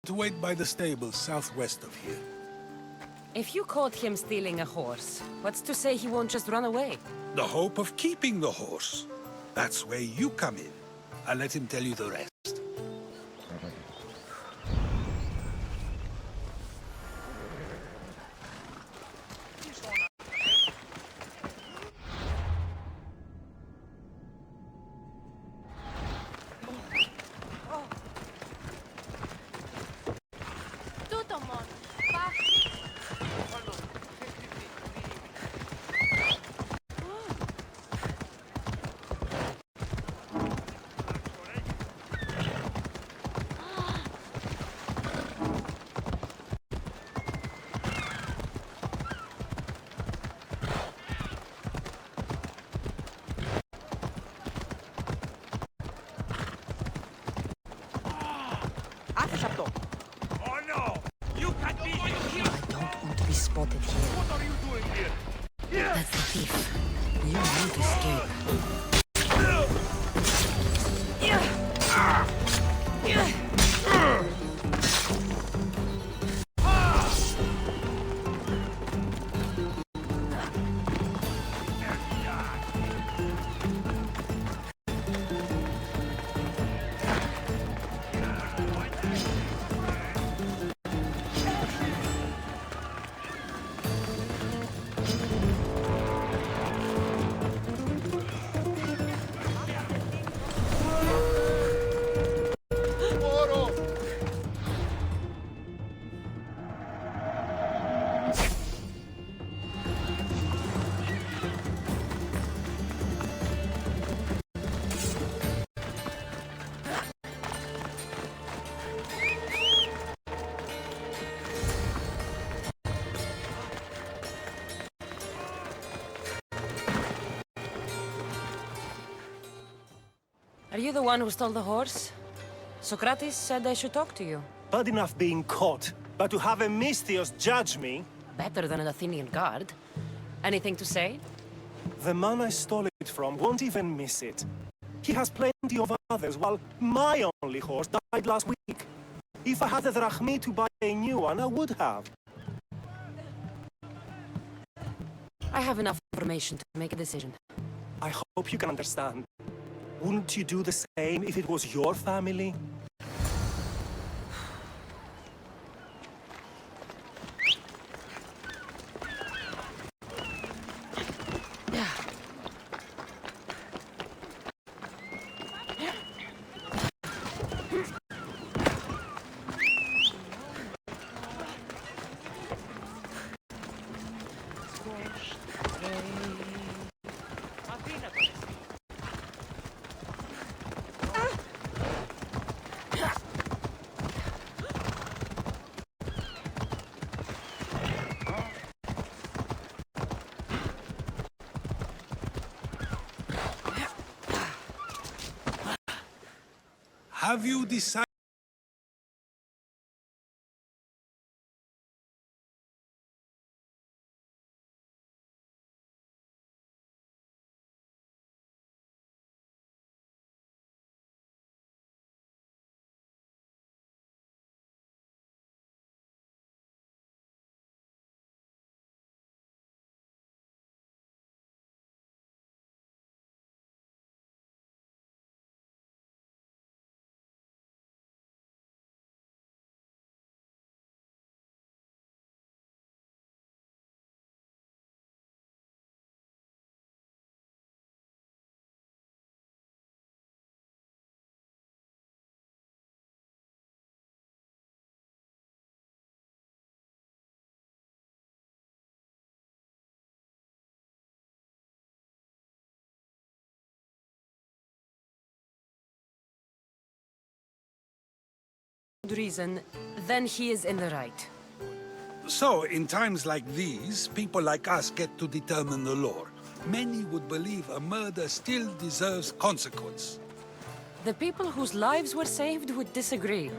I: to wait by the stables southwest of here.
A: If you caught him stealing a horse, what's to say he won't just run away?
I: The hope of keeping the horse. That's where you come in. I'll let him tell you the rest.
C: Oh no! You can't be here!
A: I don't want to be spotted here.
C: What are you doing here?
A: That's the thief. You need to escape. Are you the one who stole the horse? Socrates said I should talk to you.
K: Bad enough being caught, but to have a Misthios judge me?
A: Better than an Athenian guard. Anything to say?
K: The man I stole it from won't even miss it. He has plenty of others, while my only horse died last week. If I had the drachmi to buy a new one, I would have.
A: I have enough information to make a decision.
K: I hope you can understand. Wouldn't you do the same if it was your family?
I: Have you decided?
A: Reason, then he is in the right.
I: So, in times like these, people like us get to determine the law. Many would believe a murder still deserves consequence.
A: The people whose lives were saved would disagree.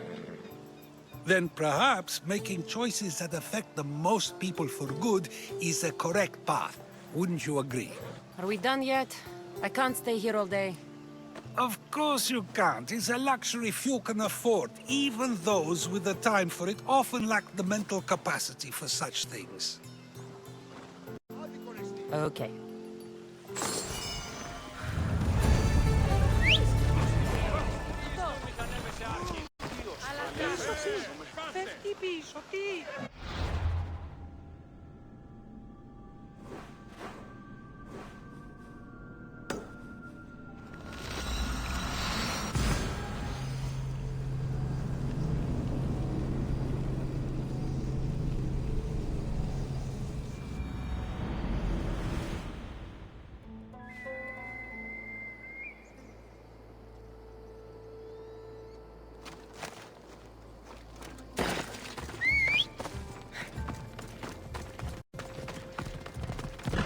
I: Then perhaps making choices that affect the most people for good is a correct path. Wouldn't you agree?
A: Are we done yet? I can't stay here all day.
I: Of course you can't. It's a luxury few can afford. Even those with the time for it often lack the mental capacity for such things.
E: Okay.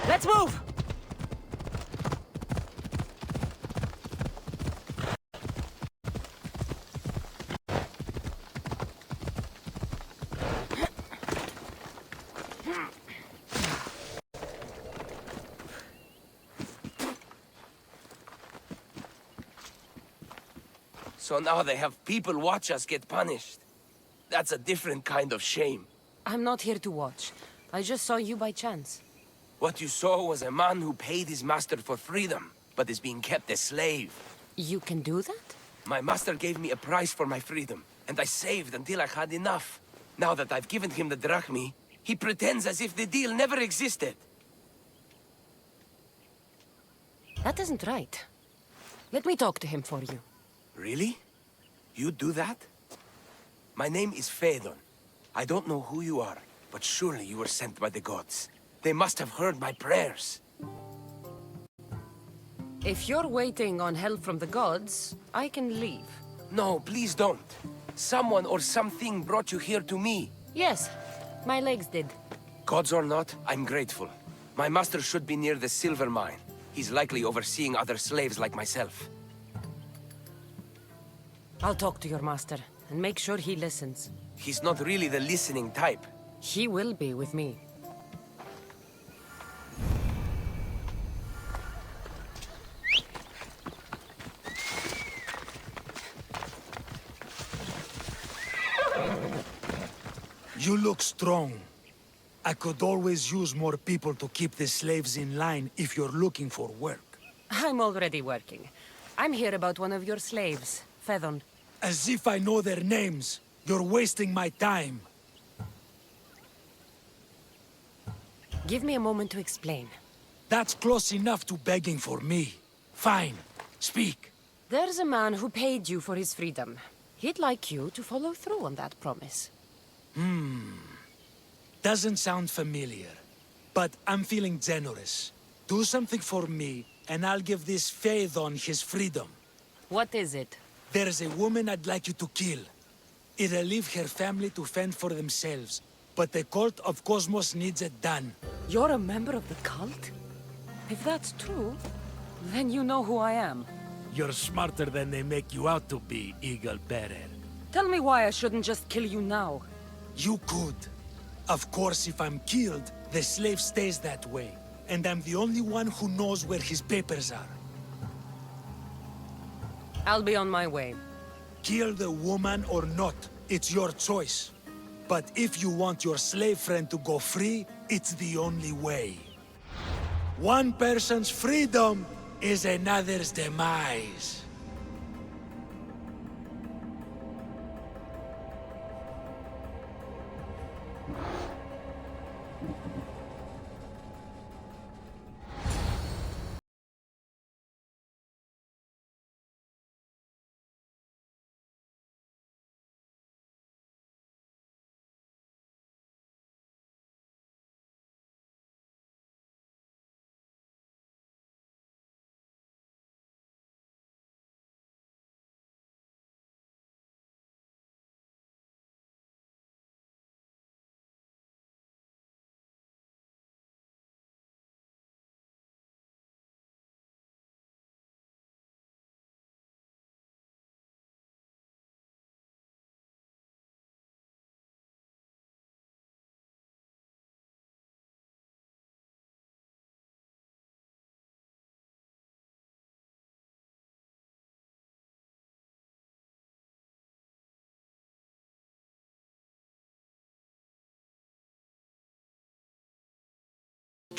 E: Let's move!
K: So now they have people watch us get punished. That's a different kind of shame.
E: I'm not here to watch. I just saw you by chance.
K: What you saw was a man who paid his master for freedom, but is being kept a slave.
E: You can do that?
K: My master gave me a price for my freedom, and I saved until I had enough. Now that I've given him the drachmi, he pretends as if the deal never existed.
E: That isn't right. Let me talk to him for you.
K: Really? You do that? My name is Phaedon. I don't know who you are, but surely you were sent by the gods. They must have heard my prayers.
E: If you're waiting on help from the gods, I can leave.
K: No, please don't. Someone or something brought you here to me.
E: Yes, my legs did.
K: Gods or not, I'm grateful. My master should be near the silver mine. He's likely overseeing other slaves like myself.
E: I'll talk to your master, and make sure he listens.
K: He's not really the listening type.
E: He will be with me.
L: You look strong. I could always use more people to keep the slaves in line if you're looking for work.
E: I'm already working. I'm here about one of your slaves, Phaedon.
L: As if I know their names. You're wasting my time.
E: Give me a moment to explain.
L: That's close enough to begging for me. Fine. Speak.
E: There's a man who paid you for his freedom. He'd like you to follow through on that promise.
L: Doesn't sound familiar. But I'm feeling generous. Do something for me, and I'll give this Phaedon his freedom.
E: What is it?
L: There's a woman I'd like you to kill. It'll leave her family to fend for themselves. But the cult of Cosmos needs it done.
E: You're a member of the cult? If that's true, then you know who I am.
L: You're smarter than they make you out to be, Eagle Bearer.
E: Tell me why I shouldn't just kill you now.
L: You could. Of course, if I'm killed, the slave stays that way. And I'm the only one who knows where his papers are.
E: I'll be on my way.
L: Kill the woman or not, it's your choice. But if you want your slave friend to go free, it's the only way. One person's freedom is another's demise.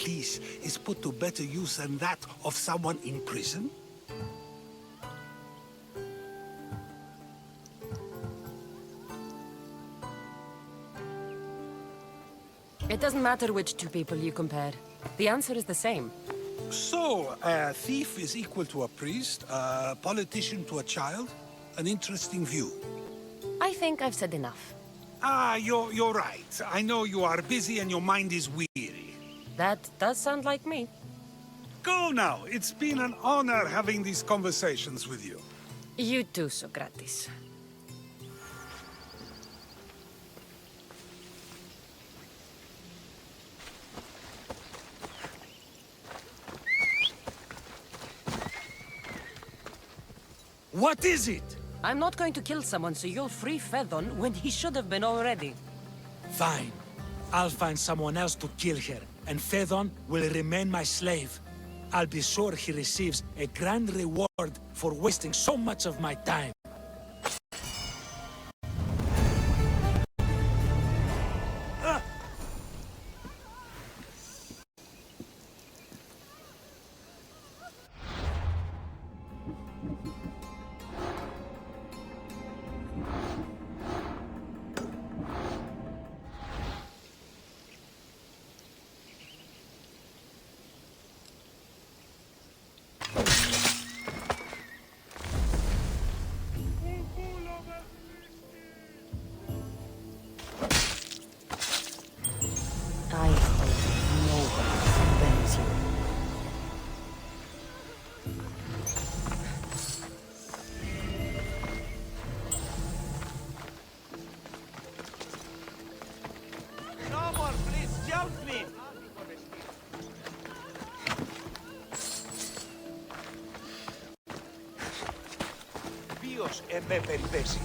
I: Pericles is put to better use than that of someone in prison?
E: It doesn't matter which two people you compare. The answer is the same.
I: So, a thief is equal to a priest, a politician to a child? An interesting view.
E: I think I've said enough.
I: Ah, you're right. I know you are busy and your mind is weary.
E: That does sound like me.
I: Go now. It's been an honor having these conversations with you.
E: You too, Socrates.
L: What is it?
E: I'm not going to kill someone so you'll free Fedon when he should have been already.
L: Fine. I'll find someone else to kill her, and Fedon will remain my slave. I'll be sure he receives a grand reward for wasting so much of my time.
E: I hope nobody bends you.
K: Someone, please jump me!
L: Ποιος εμέ περιπέσει.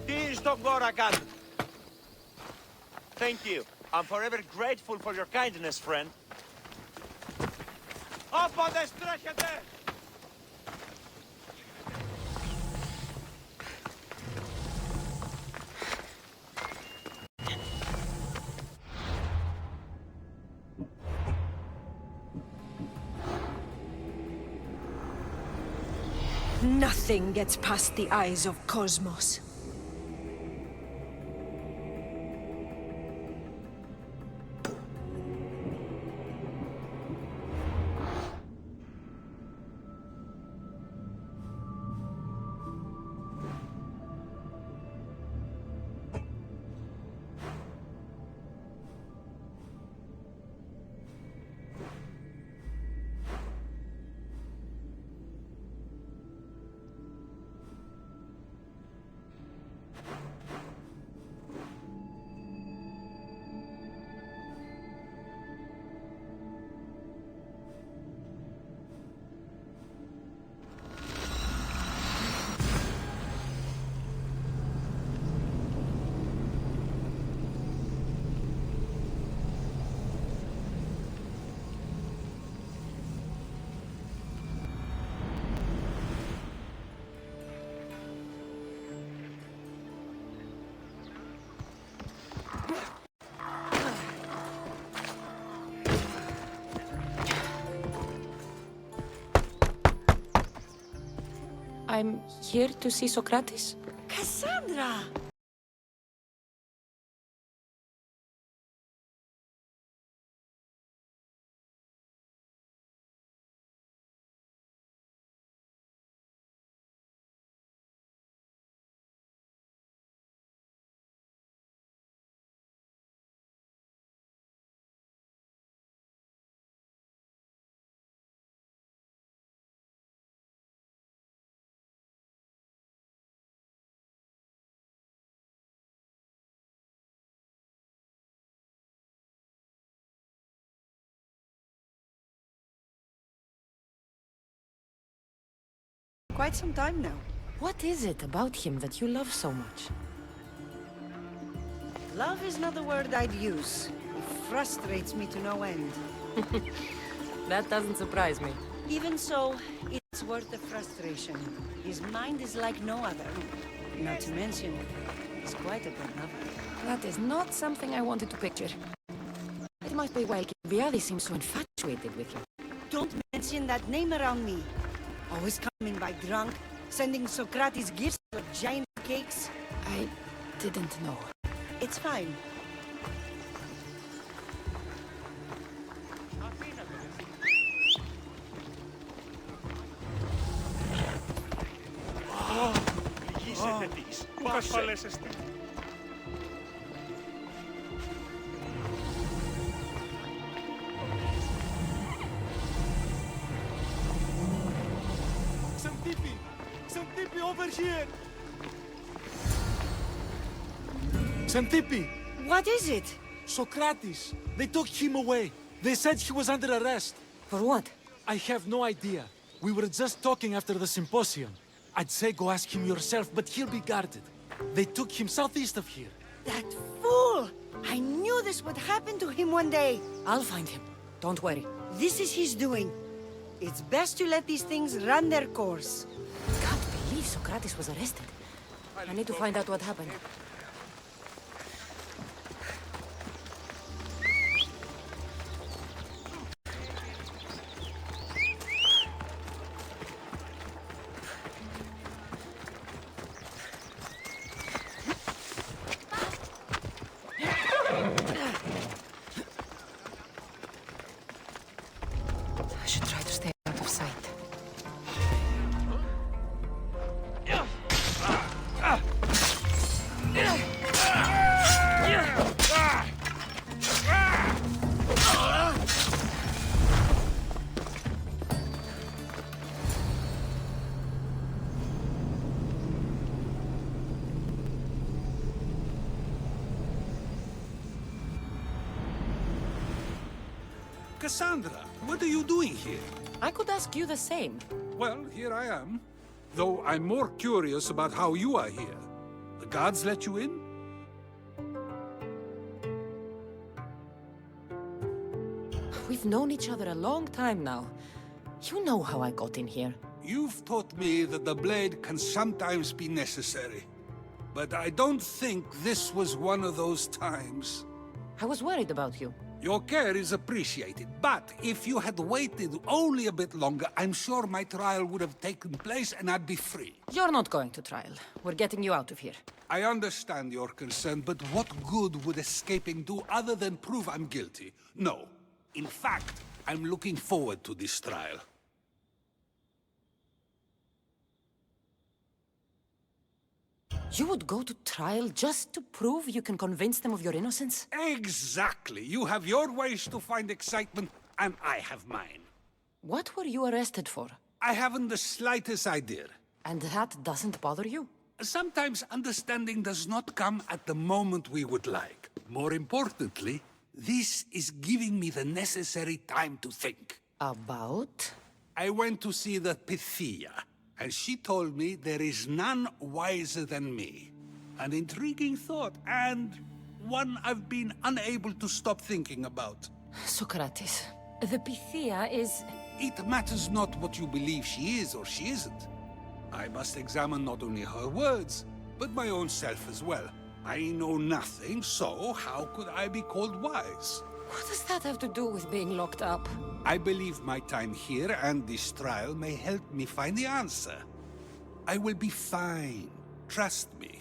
K: Τι στον κόρα κάνουν. Thank you. I'm forever grateful for your kindness, friend. Όποτε στρέχετε!
A: Nothing gets past the eyes of Cosmos.
E: I'm here to see Socrates.
A: Cassandra!
M: Quite some time now.
A: What is it about him that you love so much?
M: Love is not the word I'd use. It frustrates me to no end.
A: That doesn't surprise me.
M: Even so, it's worth the frustration. His mind is like no other. Not to mention, he's quite a good lover.
A: That is not something I wanted to picture. It must be why Alcibiades seems so infatuated with you.
M: Don't mention that name around me. Always coming by drunk, sending Socrates gifts like giant cakes.
A: I didn't know.
M: It's fine.
L: Some tipi over here! Some tipi!
M: What is it?
L: Socrates! They took him away. They said he was under arrest.
A: For what?
L: I have no idea. We were just talking after the symposium. I'd say go ask him yourself, but he'll be guarded. They took him southeast of here.
M: That fool! I knew this would happen to him one day.
A: I'll find him. Don't worry.
M: This is his doing. It's best to let these things run their course.
A: I can't believe Socrates was arrested. I need to find out what happened. I should try to stay out of sight.
I: Cassandra, what are you doing here?
A: I could ask you the same.
I: Well, here I am. Though I'm more curious about how you are here. The guards let you in?
A: We've known each other a long time now. You know how I got in here.
I: You've taught me that the blade can sometimes be necessary. But I don't think this was one of those times.
A: I was worried about you.
I: Your care is appreciated, but if you had waited only a bit longer, I'm sure my trial would have taken place and I'd be free.
A: You're not going to trial. We're getting you out of here.
I: I understand your concern, but what good would escaping do other than prove I'm guilty? No. In fact, I'm looking forward to this trial.
A: You would go to trial just to prove you can convince them of your innocence?
I: Exactly. You have your ways to find excitement, and I have mine.
A: What were you arrested for?
I: I haven't the slightest idea.
A: And that doesn't bother you?
I: Sometimes understanding does not come at the moment we would like. More importantly, this is giving me the necessary time to think.
A: About?
I: I went to see the Pythia, and she told me there is none wiser than me. An intriguing thought, and one I've been unable to stop thinking about.
A: Socrates, the Pythia is...
I: It matters not what you believe she is or she isn't. I must examine not only her words, but my own self as well. I know nothing, so how could I be called wise?
A: What does that have to do with being locked up?
I: I believe my time here and this trial may help me find the answer. I will be fine. Trust me.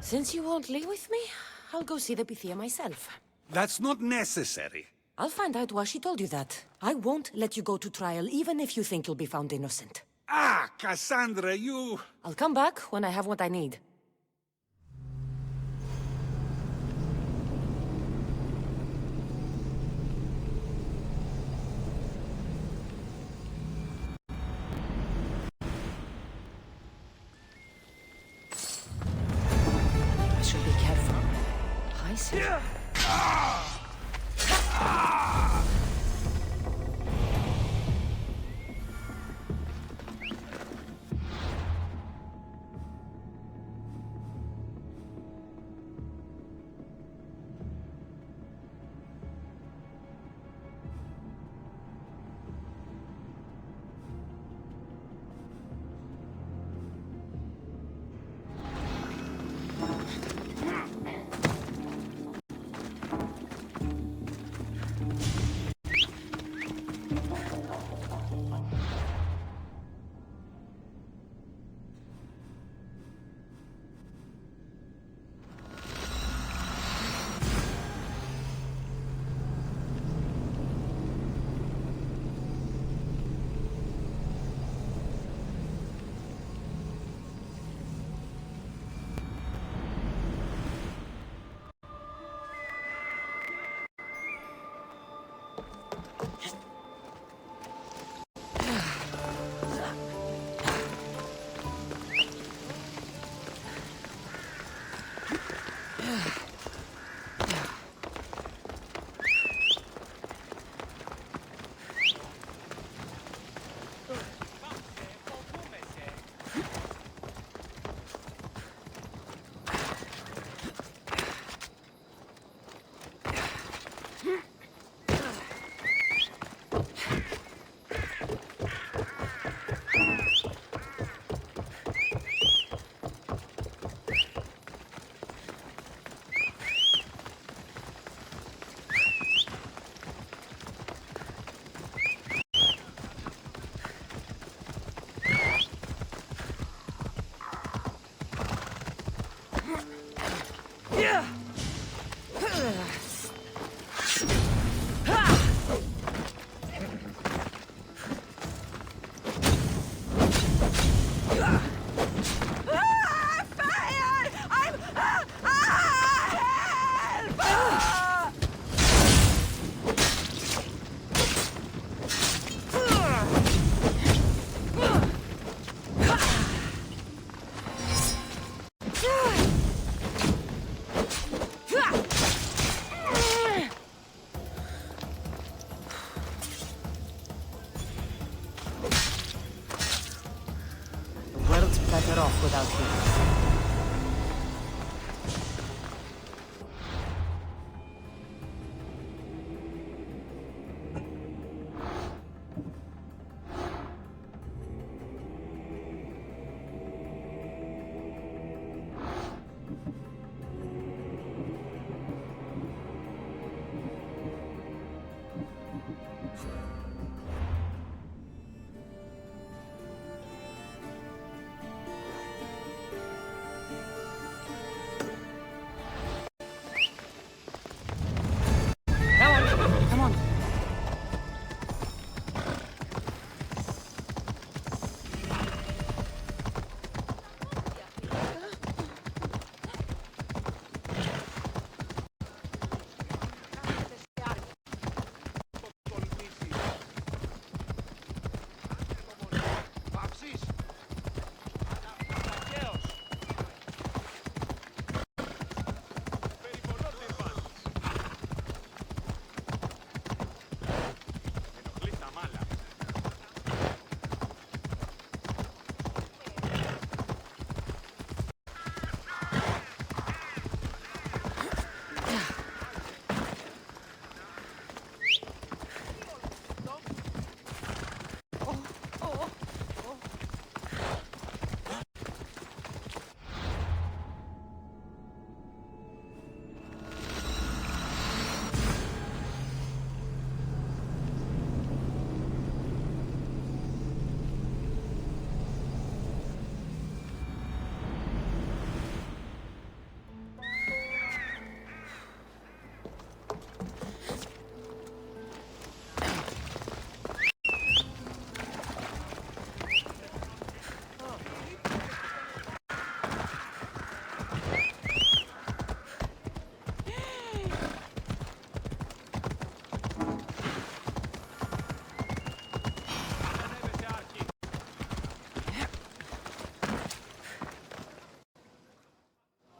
A: Since you won't leave with me, I'll go see the Pythia myself.
I: That's not necessary.
A: I'll find out why she told you that. I won't let you go to trial, even if you think you'll be found innocent.
I: Ah, Cassandra, you...
A: I'll come back when I have what I need. I should be careful. I see.
E: better off without you. Come on.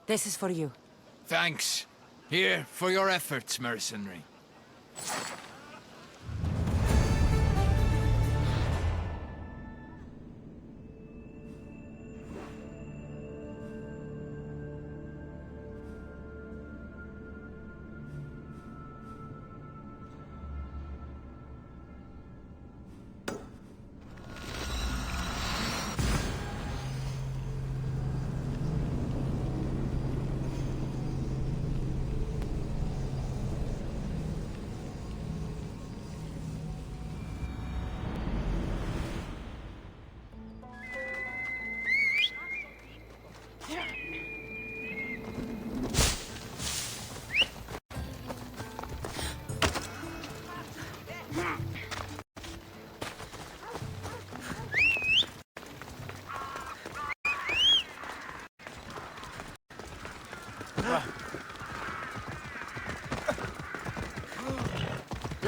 E: This is for you.
F: Thanks. Here, for your efforts, mercenary.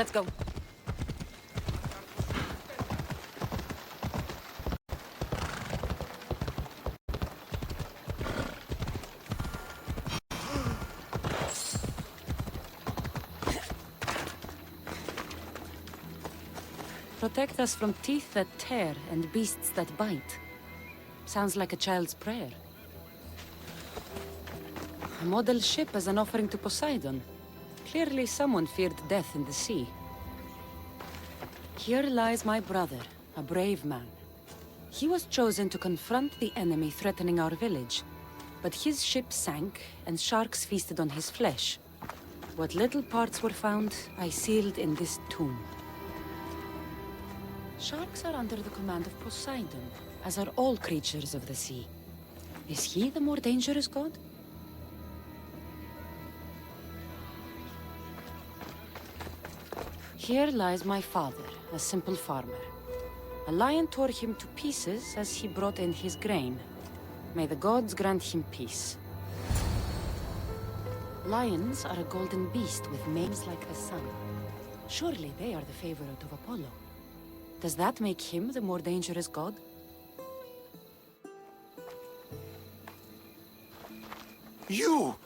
E: Let's go. Protect us from teeth that tear and beasts that bite. Sounds like a child's prayer. A model ship as an offering to Poseidon. Clearly someone feared death in the sea. Here lies my brother, a brave man. He was chosen to confront the enemy threatening our village, but his ship sank and sharks feasted on his flesh. What little parts were found, I sealed in this tomb. Sharks are under the command of Poseidon, as are all creatures of the sea. Is he the more dangerous god? Here lies my father, a simple farmer. A lion tore him to pieces as he brought in his grain. May the gods grant him peace. Lions are a golden beast with manes like the sun. Surely they are the favorite of Apollo. Does that make him the more dangerous god?
N: You!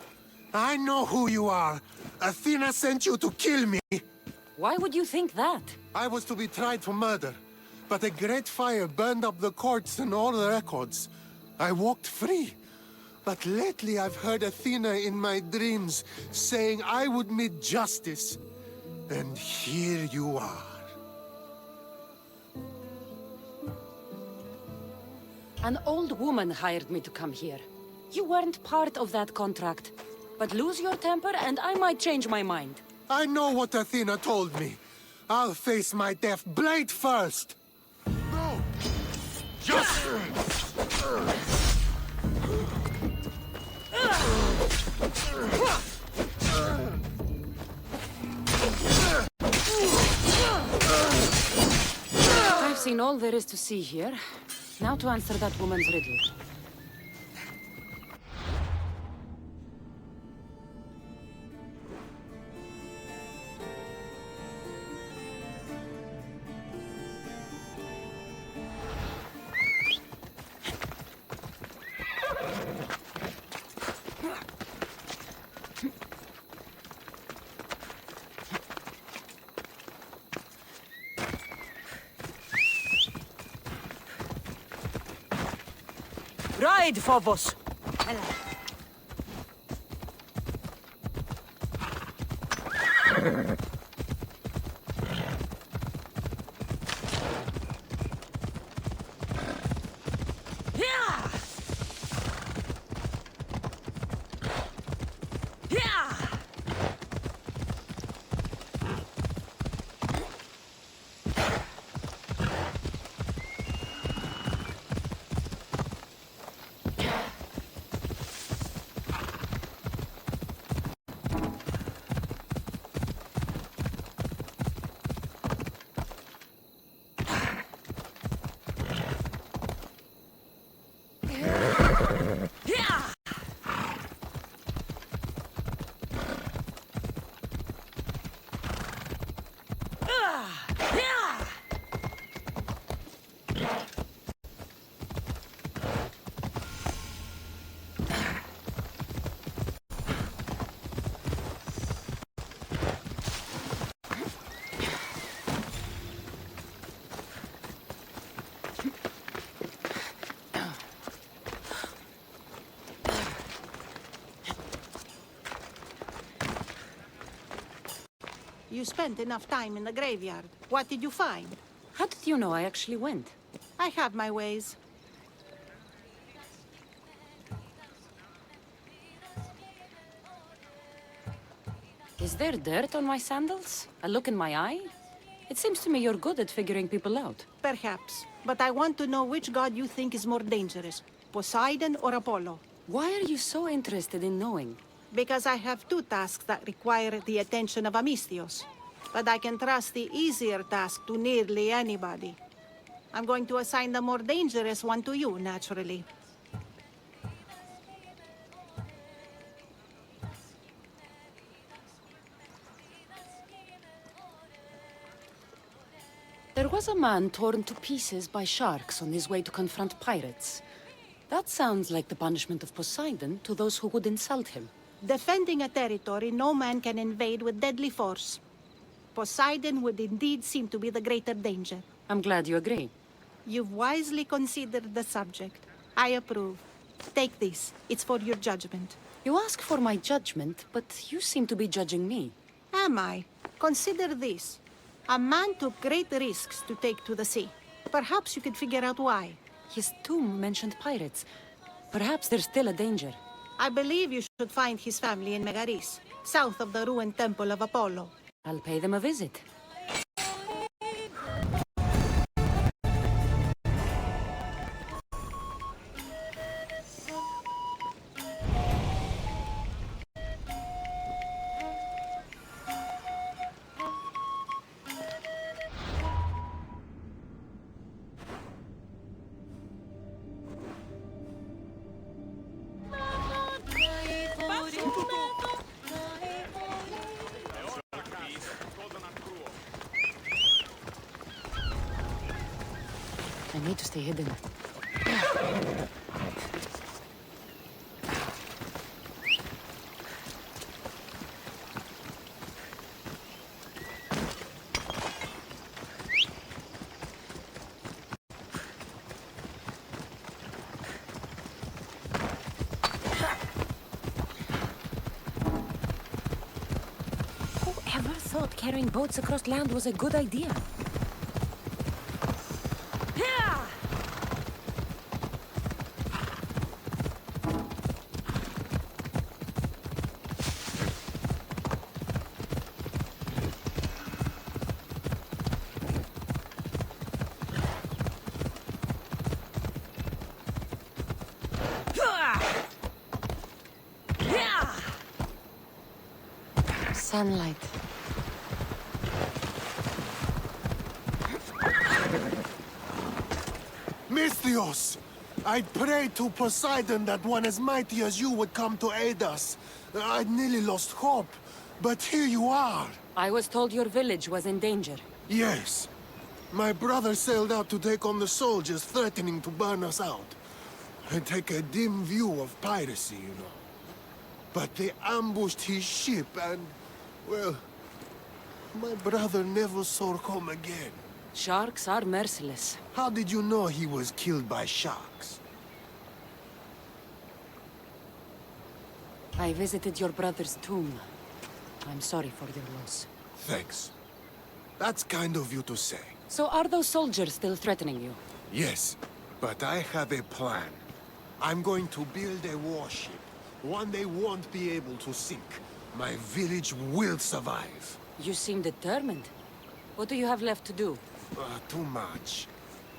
N: I know who you are! Athena sent you to kill me!
E: Why would you think that?
N: I was to be tried for murder, but a great fire burned up the courts and all the records. I walked free. But lately I've heard Athena in my dreams saying I would meet justice. And here you are.
E: An old woman hired me to come here. You weren't part of that contract. But lose your temper and I might change my mind.
N: I know what Athena told me. I'll face my death blade first. No! Just...
E: I've seen all there is to see here. Now to answer that woman's riddle.
K: Ride, Phobos!
G: You spent enough time in the graveyard. What did you find?
E: How did you know I actually went?
G: I have my ways.
E: Is there dirt on my sandals? A look in my eye? It seems to me you're good at figuring people out.
G: Perhaps. But I want to know which god you think is more dangerous, Poseidon or Apollo.
E: Why are you so interested in knowing?
G: Because I have two tasks that require the attention of Amistios. But I can trust the easier task to nearly anybody. I'm going to assign the more dangerous one to you, naturally.
E: There was a man torn to pieces by sharks on his way to confront pirates. That sounds like the punishment of Poseidon to those who would insult him.
G: Defending a territory no man can invade with deadly force. Poseidon would indeed seem to be the greater danger.
E: I'm glad you agree.
G: You've wisely considered the subject. I approve. Take this. It's for your judgment.
E: You ask for my judgment, but you seem to be judging me.
G: Am I? Consider this. A man took great risks to take to the sea. Perhaps you could figure out why.
E: His tomb mentioned pirates. Perhaps there's still a danger.
G: I believe you should find his family in Megaris, south of the ruined temple of Apollo.
E: I'll pay them a visit. I need to stay hidden. carrying boats across land was a good idea. Sunlight.
N: Misthios! I prayed to Poseidon that one as mighty as you would come to aid us. I'd nearly lost hope, but here you are.
E: I was told your village was in danger.
N: Yes. My brother sailed out to take on the soldiers threatening to burn us out. I take a dim view of piracy, you know. But they ambushed his ship and, well, my brother never saw home again.
E: Sharks are merciless.
N: How did you know he was killed by sharks?
E: I visited your brother's tomb. I'm sorry for your loss.
N: Thanks. That's kind of you to say.
E: So are those soldiers still threatening you?
N: Yes, but I have a plan. I'm going to build a warship. One they won't be able to sink. My village will survive.
E: You seem determined. What do you have left to do?
N: Too much.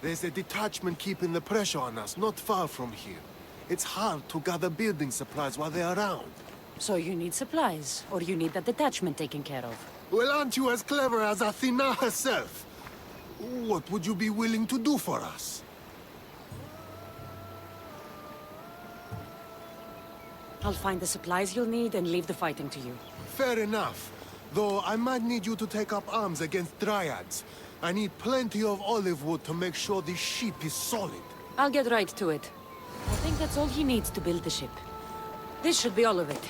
N: There's a detachment keeping the pressure on us, not far from here. It's hard to gather building supplies while they're around.
E: So you need supplies, or you need that detachment taken care of?
N: Well, aren't you as clever as Athena herself? What would you be willing to do for us?
E: I'll find the supplies you'll need and leave the fighting to you.
N: Fair enough. Though I might need you to take up arms against Dryads. I need plenty of olive wood to make sure the ship is solid.
E: I'll get right to it. I think that's all he needs to build the ship. This should be all of it.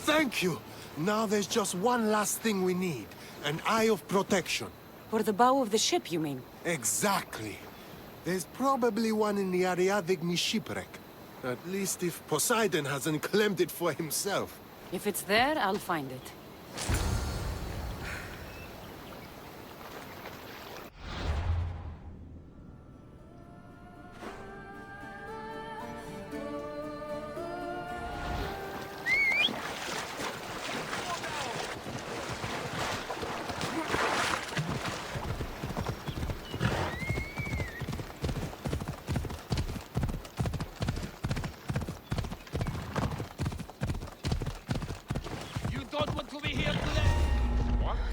N: Thank you! Now there's just one last thing we need. An eye of protection.
E: For the bow of the ship, you mean?
N: Exactly. There's probably one in the Ariadne shipwreck. At least if Poseidon hasn't claimed it for himself.
E: If it's there, I'll find it.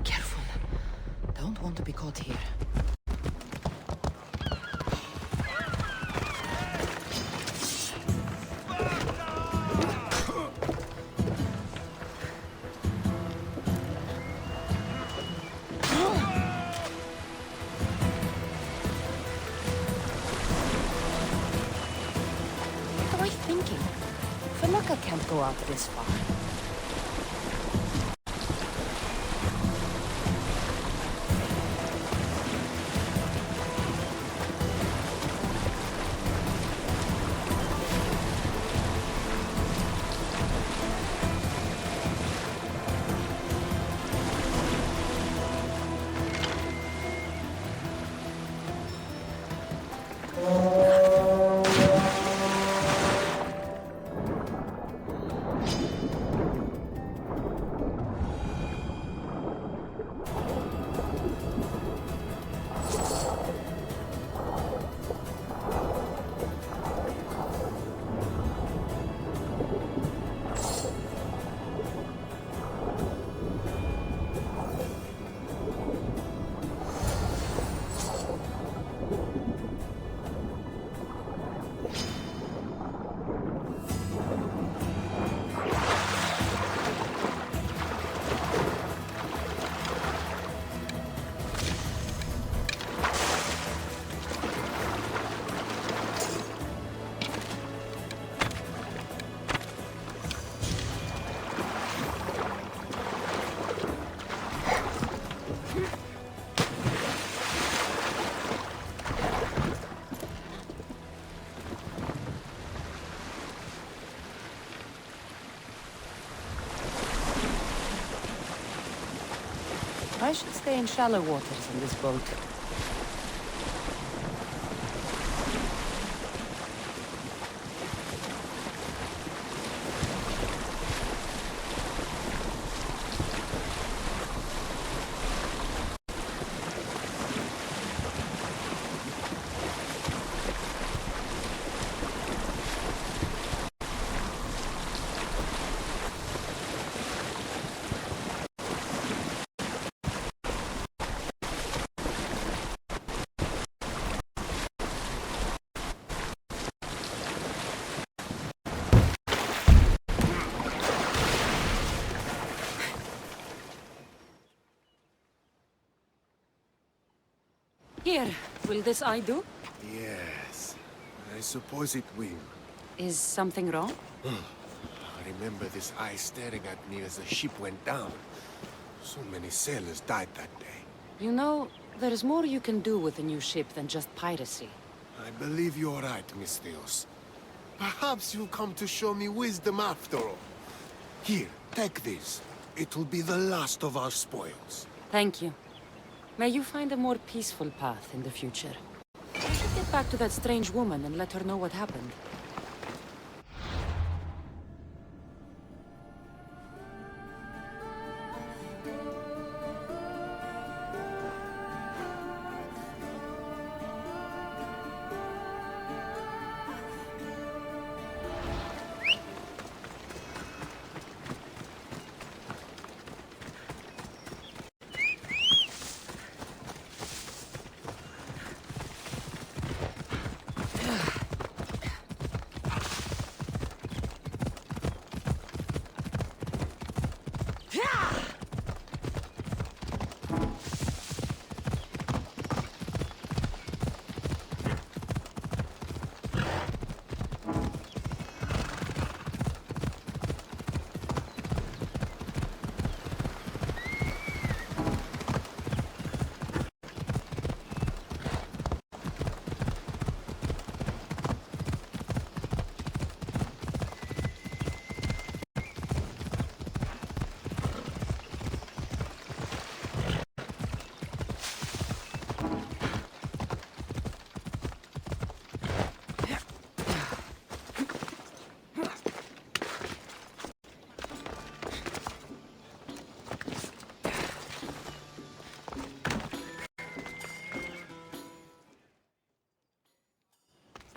E: Careful. Don't want to be caught here. What am I thinking? Falaka can't go out this far. I should stay in shallow waters in this boat. Here, will this eye do?
N: Yes, I suppose it will.
E: Is something wrong?
N: I remember this eye staring at me as the ship went down. So many sailors died that day.
E: You know, there's more you can do with a new ship than just piracy.
N: I believe you're right, Misthios. Perhaps you'll come to show me wisdom after all. Here, take this. It will be the last of our spoils.
E: Thank you. May you find a more peaceful path in the future. I should get back to that strange woman and let her know what happened.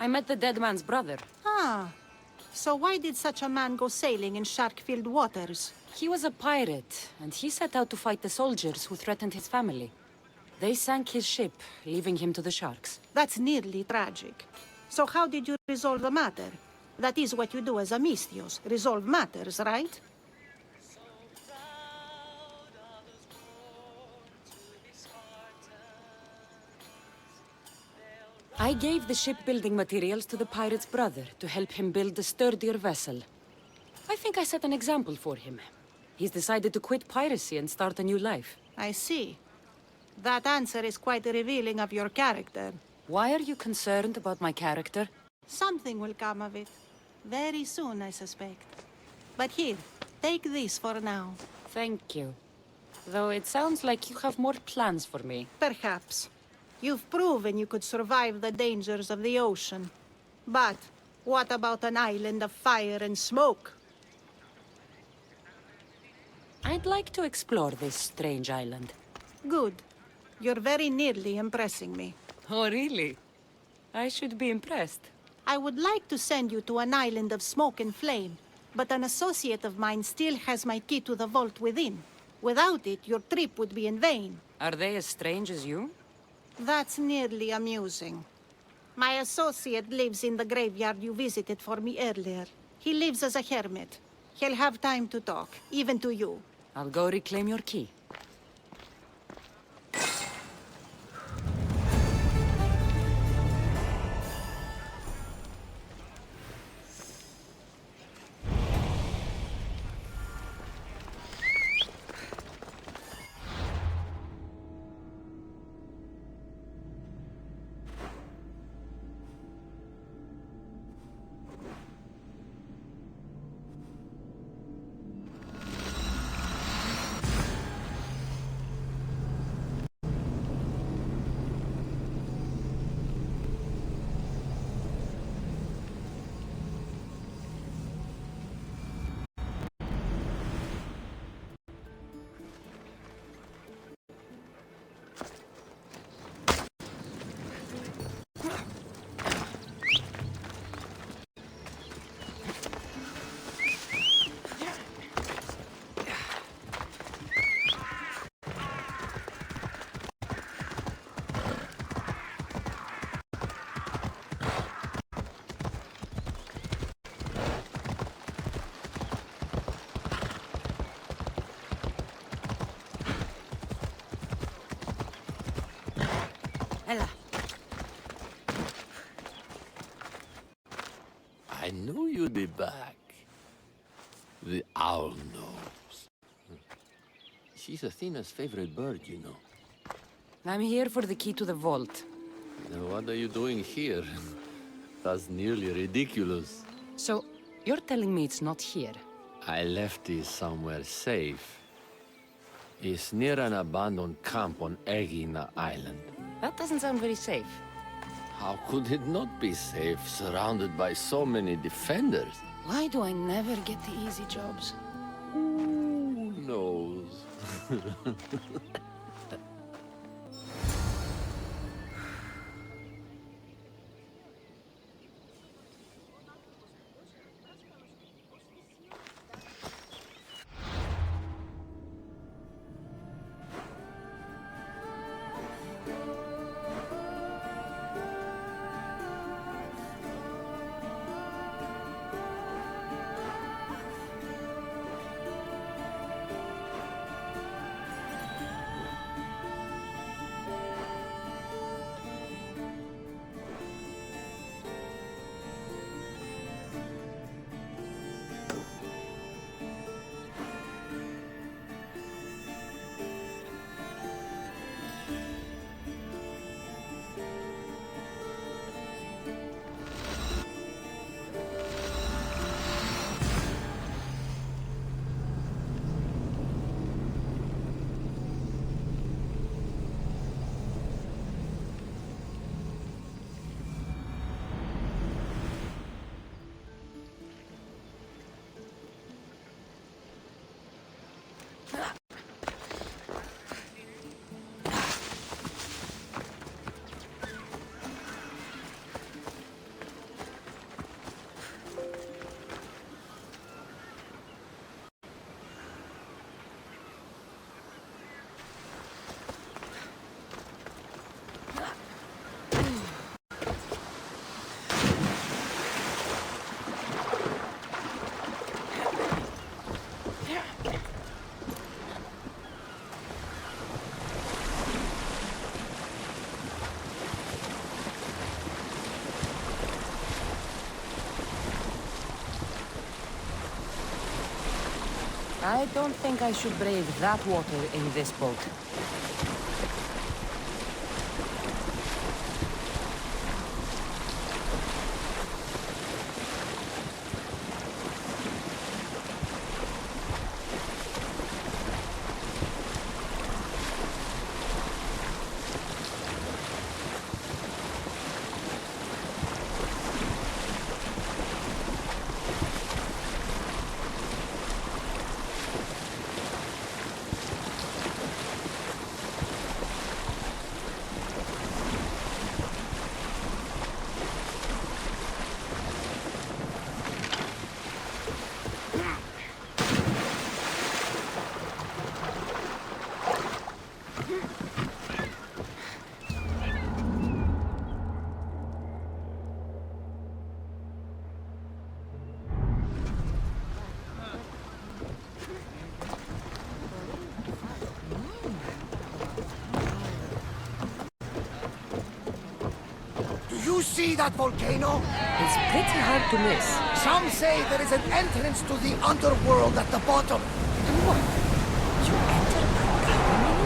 E: I met the dead man's brother.
G: Ah. So why did such a man go sailing in shark-filled waters?
E: He was a pirate, and he set out to fight the soldiers who threatened his family. They sank his ship, leaving him to the sharks.
G: That's nearly tragic. So how did you resolve the matter? That is what you do as a Misthios, resolve matters, right?
E: I gave the shipbuilding materials to the pirate's brother to help him build a sturdier vessel. I think I set an example for him. He's decided to quit piracy and start a new life.
G: I see. That answer is quite revealing of your character.
E: Why are you concerned about my character?
G: Something will come of it. Very soon, I suspect. But here, take this for now.
E: Thank you. Though it sounds like you have more plans for me.
G: Perhaps. You've proven you could survive the dangers of the ocean. But what about an island of fire and smoke?
E: I'd like to explore this strange island.
G: Good. You're very nearly impressing me.
E: Oh, really? I should be impressed.
G: I would like to send you to an island of smoke and flame, but an associate of mine still has my key to the vault within. Without it, your trip would be in vain.
E: Are they as strange as you?
G: That's nearly amusing. My associate lives in the graveyard you visited for me earlier. He lives as a hermit. He'll have time to talk, even to you.
E: I'll go reclaim your key.
M: Ella.
O: I knew you'd be back. The owl knows. She's Athena's favorite bird, you know.
E: I'm here for the key to the vault.
O: Now, what are you doing here? That's nearly ridiculous.
E: So, you're telling me it's not here?
O: I left it somewhere safe. It's near an abandoned camp on Egina Island.
E: That doesn't sound very safe.
O: How could it not be safe, surrounded by so many defenders?
E: Why do I never get the easy jobs?
O: Who knows?
E: I don't think I should brave that water in this boat.
P: You see that volcano?
E: It's pretty hard to miss.
P: Some say there is an entrance to the underworld at the bottom.
E: And what? You enter Arcadia?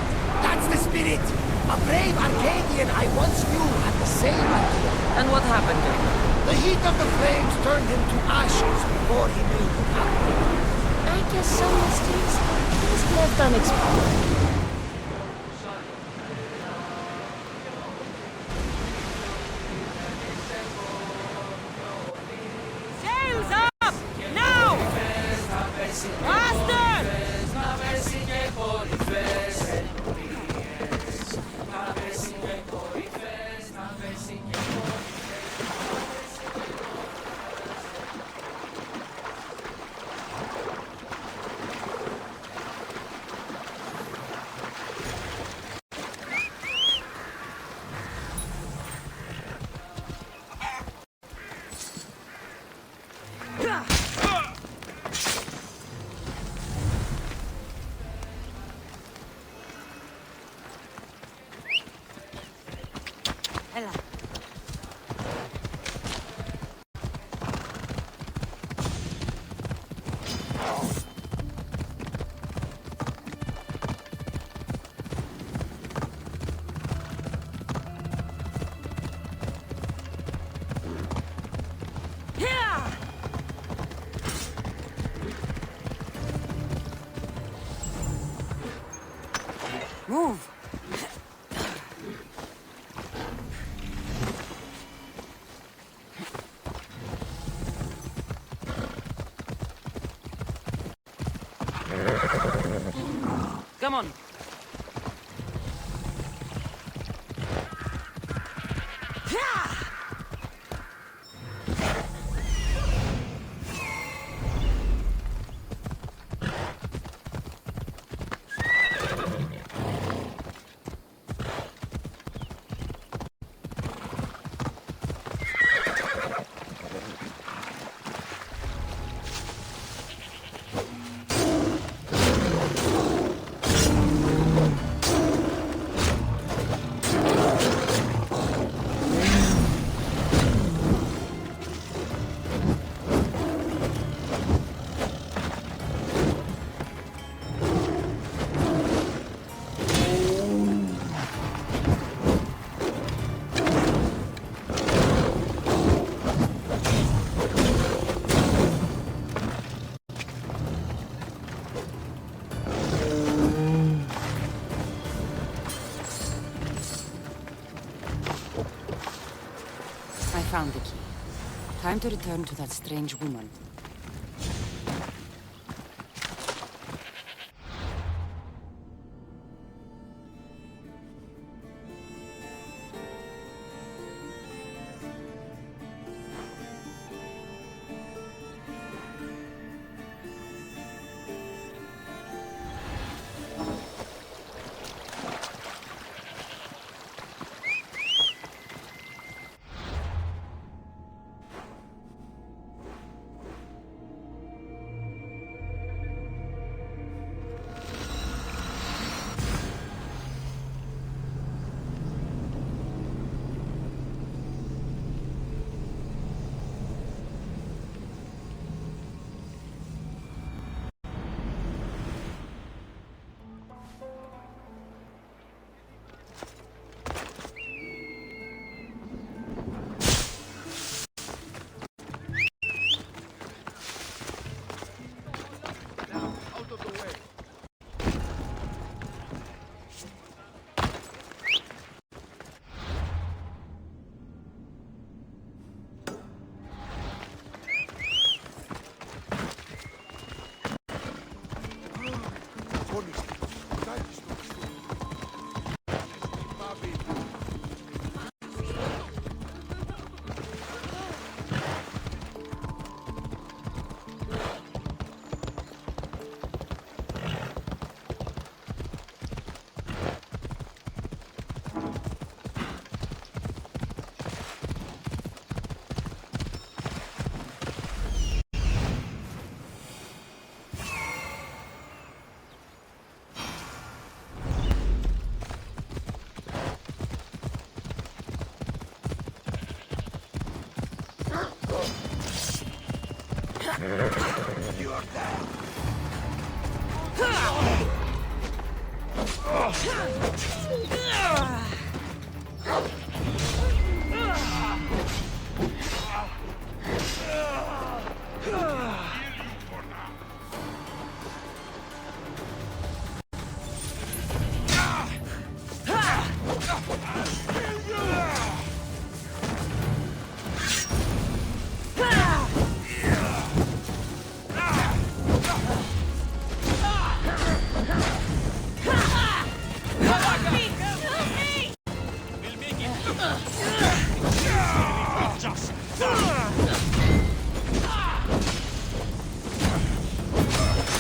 P: That's the spirit. A brave Arcadian I once knew had the same idea.
E: And what happened to him?
P: The heat of the flames turned him to ashes before he made it happen.
E: I guess some mysteries is left unexplored. Move! Come on. I found the key. Time to return to that strange woman.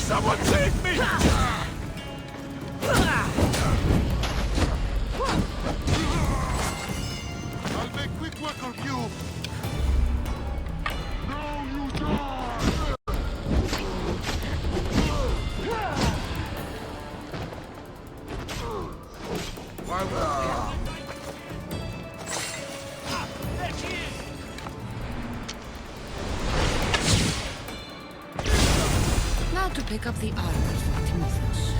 B: Someone save me! I'll make quick work of you! Now you die!
A: Now to pick up the armor for Timotheus.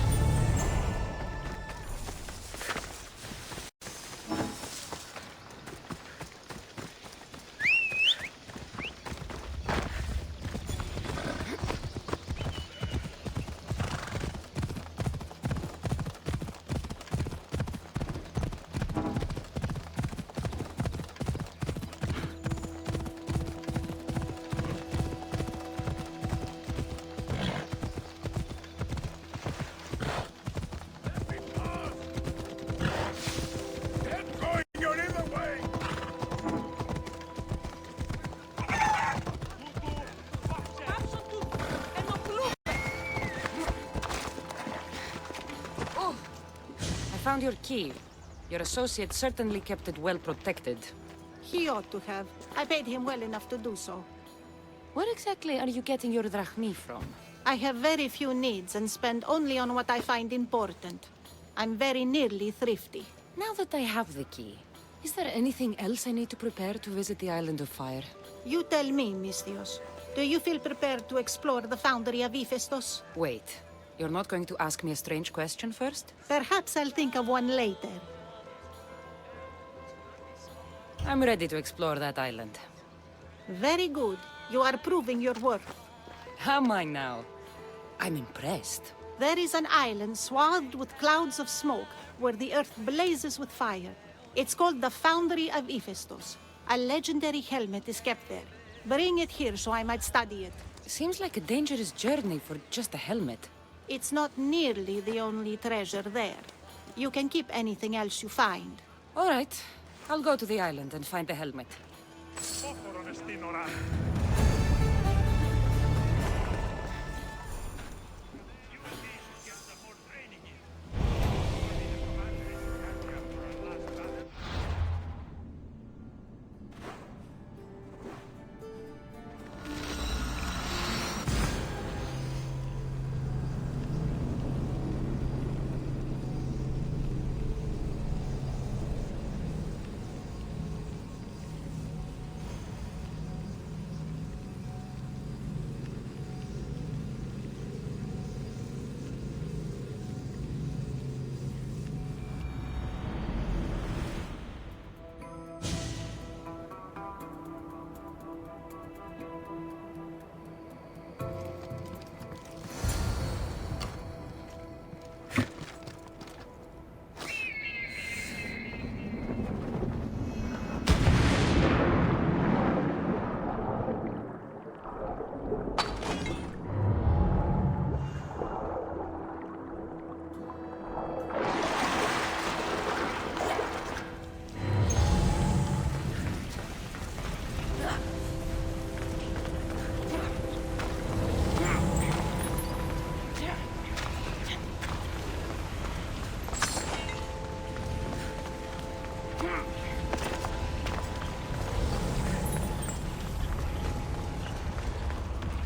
E: found your key. Your associate certainly kept it well protected.
G: He ought to have. I paid him well enough to do so.
E: Where exactly are you getting your drachmi from?
G: I have very few needs and spend only on what I find important. I'm very nearly thrifty.
E: Now that I have the key, is there anything else I need to prepare to visit the Island of Fire?
G: You tell me, Mistios. Do you feel prepared to explore the foundry of Hephaestus?
E: Wait, you're not going to ask me a strange question first?
G: Perhaps I'll think of one later.
E: I'm ready to explore that island.
G: Very good. You are proving your worth.
E: Am I now? I'm impressed.
G: There is an island swathed with clouds of smoke where the earth blazes with fire. It's called the Foundry of Hephaestus. A legendary helmet is kept there. Bring it here so I might study it.
E: Seems like a dangerous journey for just a helmet.
G: It's not nearly the only treasure there. You can keep anything else you find.
E: All right. I'll go to the island and find the helmet.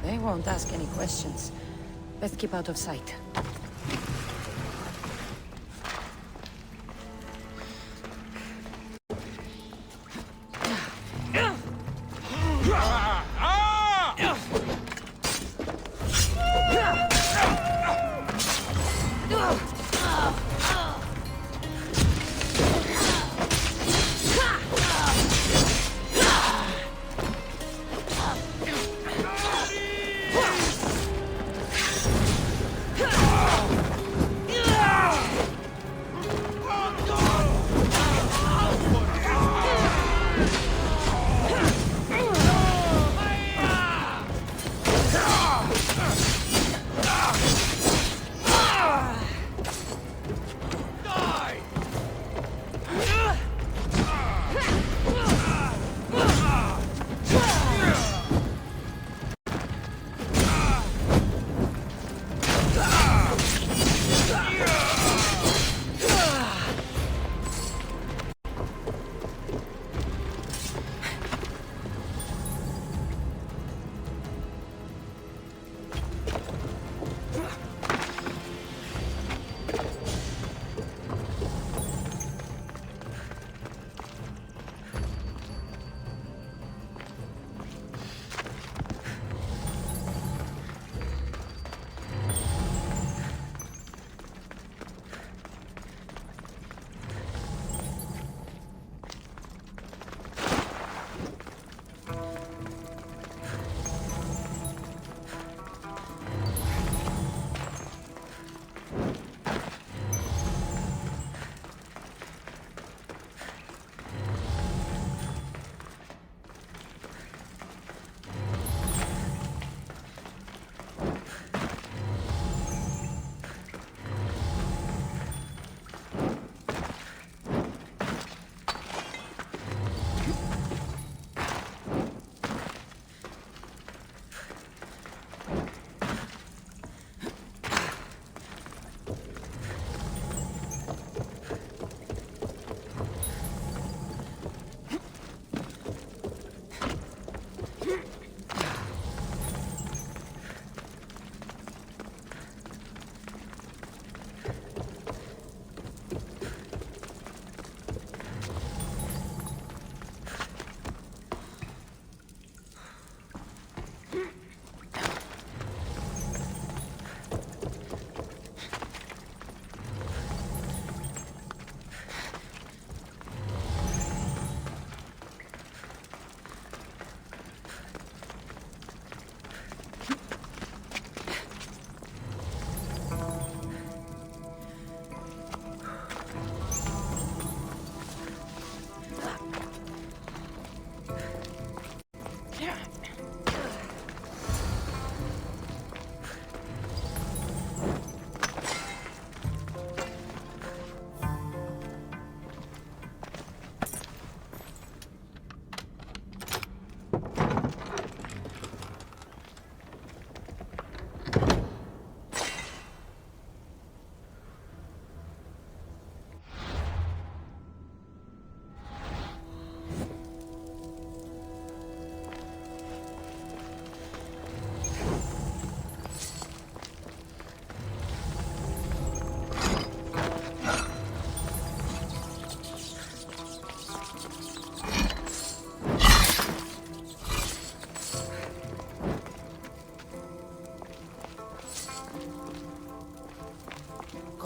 E: They won't ask any questions. Best keep out of sight.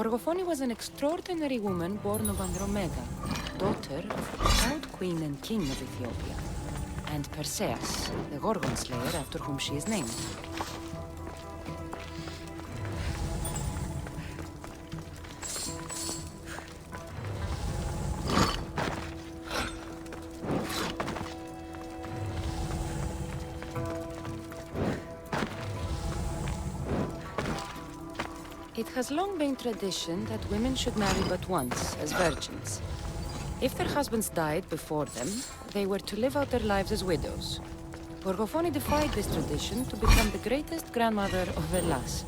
E: Gorgophone was an extraordinary woman born of Andromeda, daughter of the proud queen and king of Ethiopia, and Perseus, the Gorgon slayer after whom she is named. It has long been tradition that women should marry but once, as virgins. If their husbands died before them, they were to live out their lives as widows. Gorgophone defied this tradition to become the greatest grandmother of Hellas.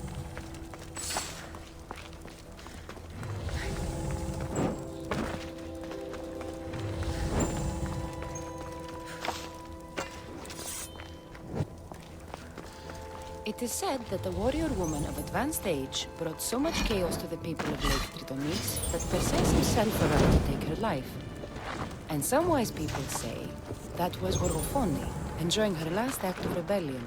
E: It is said that the warrior woman of advanced age brought so much chaos to the people of Lake Tritonis that Perseus himself arrived to take her life. And some wise people say that was Gorgophone, enjoying her last act of rebellion.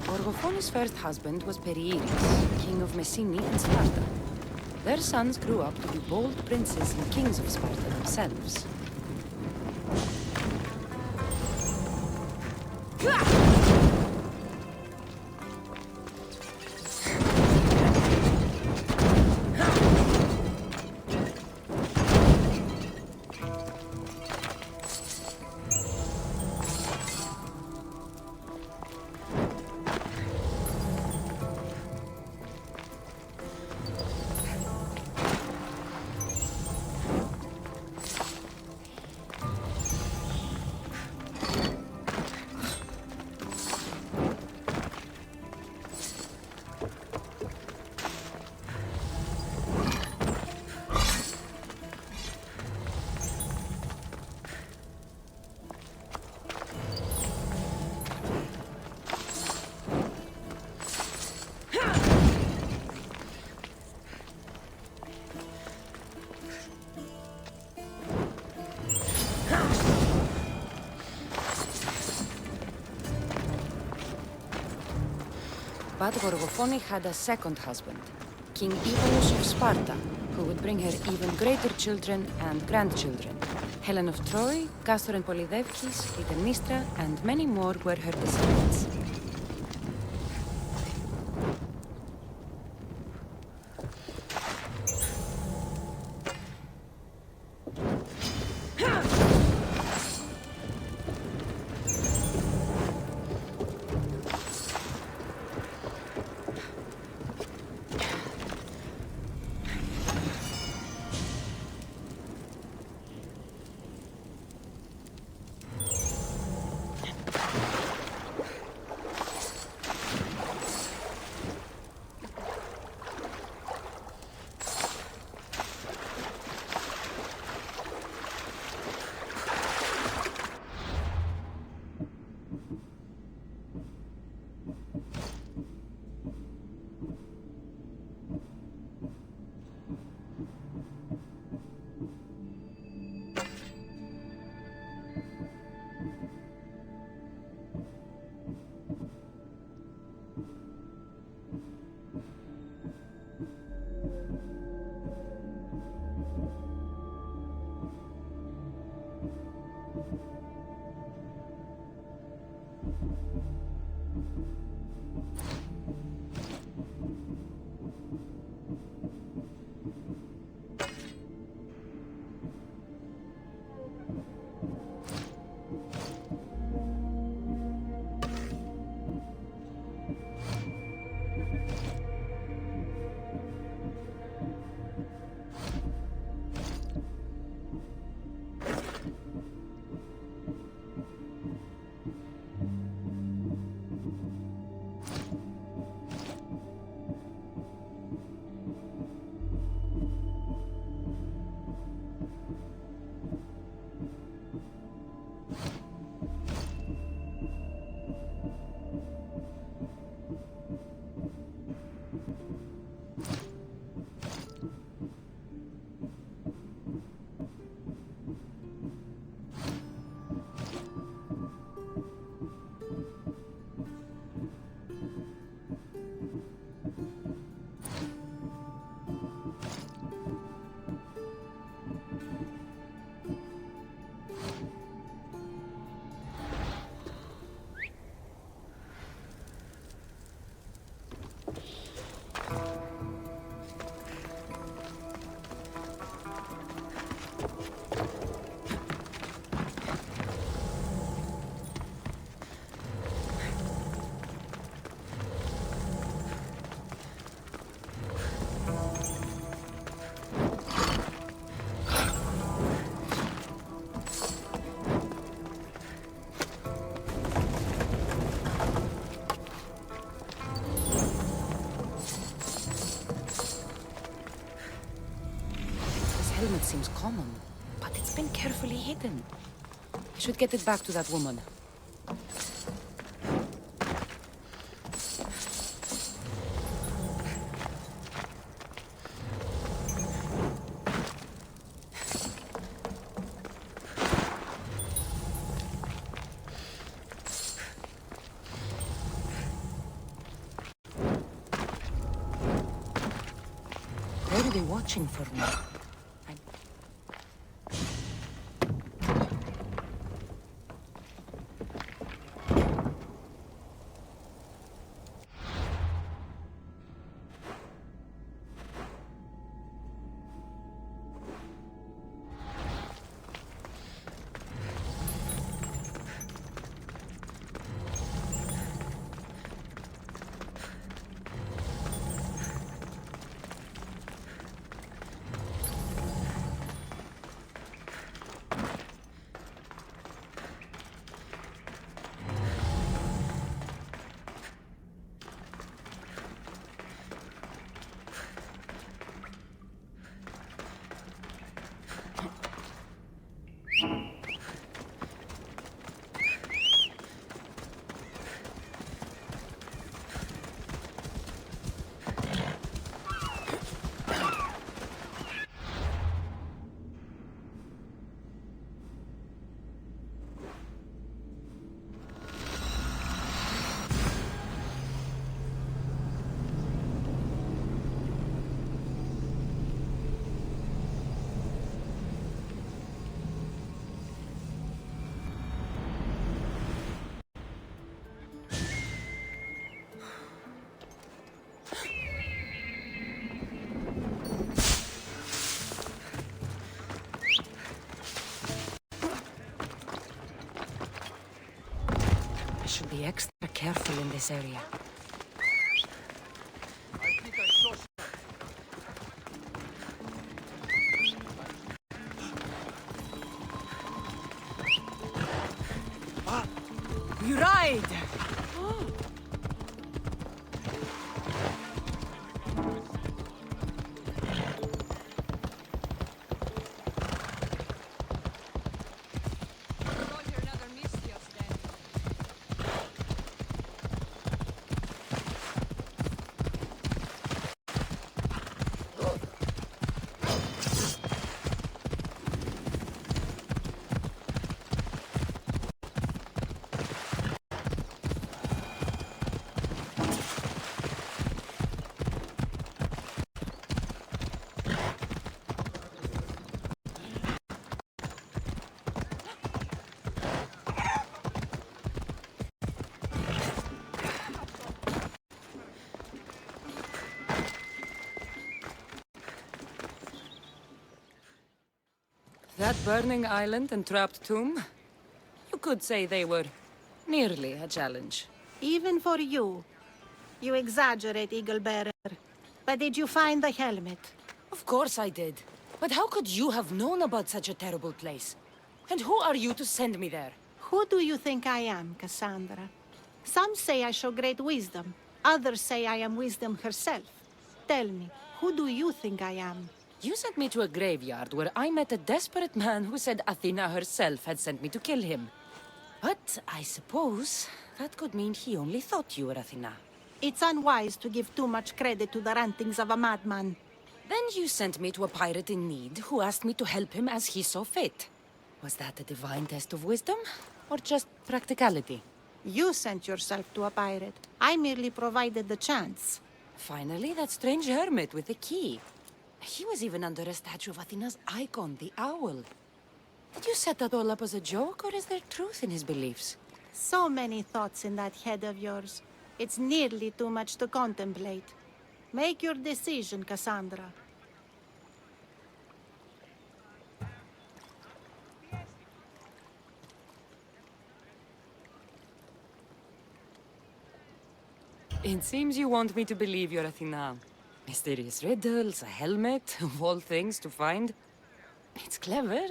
E: Gorgophone's first husband was Perieres, king of Messini and Sparta. Their sons grew up to be bold princes and kings of Sparta themselves. But Gorgophone had a second husband, King Ivanos of Sparta, who would bring her even greater children and grandchildren. Helen of Troy, Castor and Polydevkis, Clytemnestra, and many more were her descendants. helmet seems common, but it's been carefully hidden. I should get it back to that woman. Where are they watching for me? I should be extra careful in this area.
M: We ride!
E: That burning island and trapped tomb? You could say they were nearly a challenge.
G: Even for you. You exaggerate, Eagle Bearer. But did you find the helmet?
E: Of course I did. But how could you have known about such a terrible place? And who are you to send me there?
G: Who do you think I am, Cassandra? Some say I show great wisdom. Others say I am wisdom herself. Tell me, who do you think I am?
E: You sent me to a graveyard where I met a desperate man who said Athena herself had sent me to kill him. But I suppose that could mean he only thought you were Athena.
G: It's unwise to give too much credit to the rantings of a madman.
E: Then you sent me to a pirate in need who asked me to help him as he saw fit. Was that a divine test of wisdom? Or just practicality?
G: You sent yourself to a pirate. I merely provided the chance.
E: Finally, that strange hermit with the key. He was even under a statue of Athena's icon, the owl. Did you set that all up as a joke, or is there truth in his beliefs?
G: So many thoughts in that head of yours. It's nearly too much to contemplate. Make your decision, Cassandra.
E: It seems you want me to believe you're Athena. Mysterious riddles, a helmet, of all things to find. It's clever,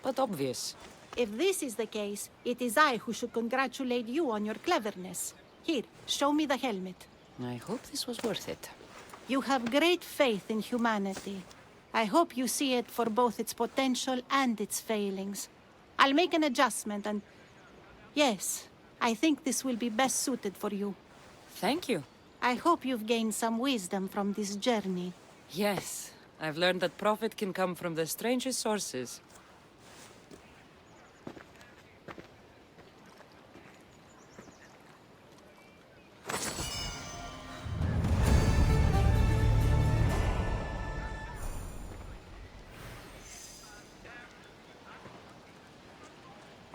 E: but obvious.
G: If this is the case, it is I who should congratulate you on your cleverness. Here, show me the helmet.
E: I hope this was worth it.
G: You have great faith in humanity. I hope you see it for both its potential and its failings. I'll make an adjustment and... Yes, I think this will be best suited for you.
E: Thank you.
G: I hope you've gained some wisdom from this journey.
E: Yes, I've learned that profit can come from the strangest sources.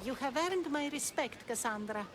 G: You have earned my respect, Cassandra.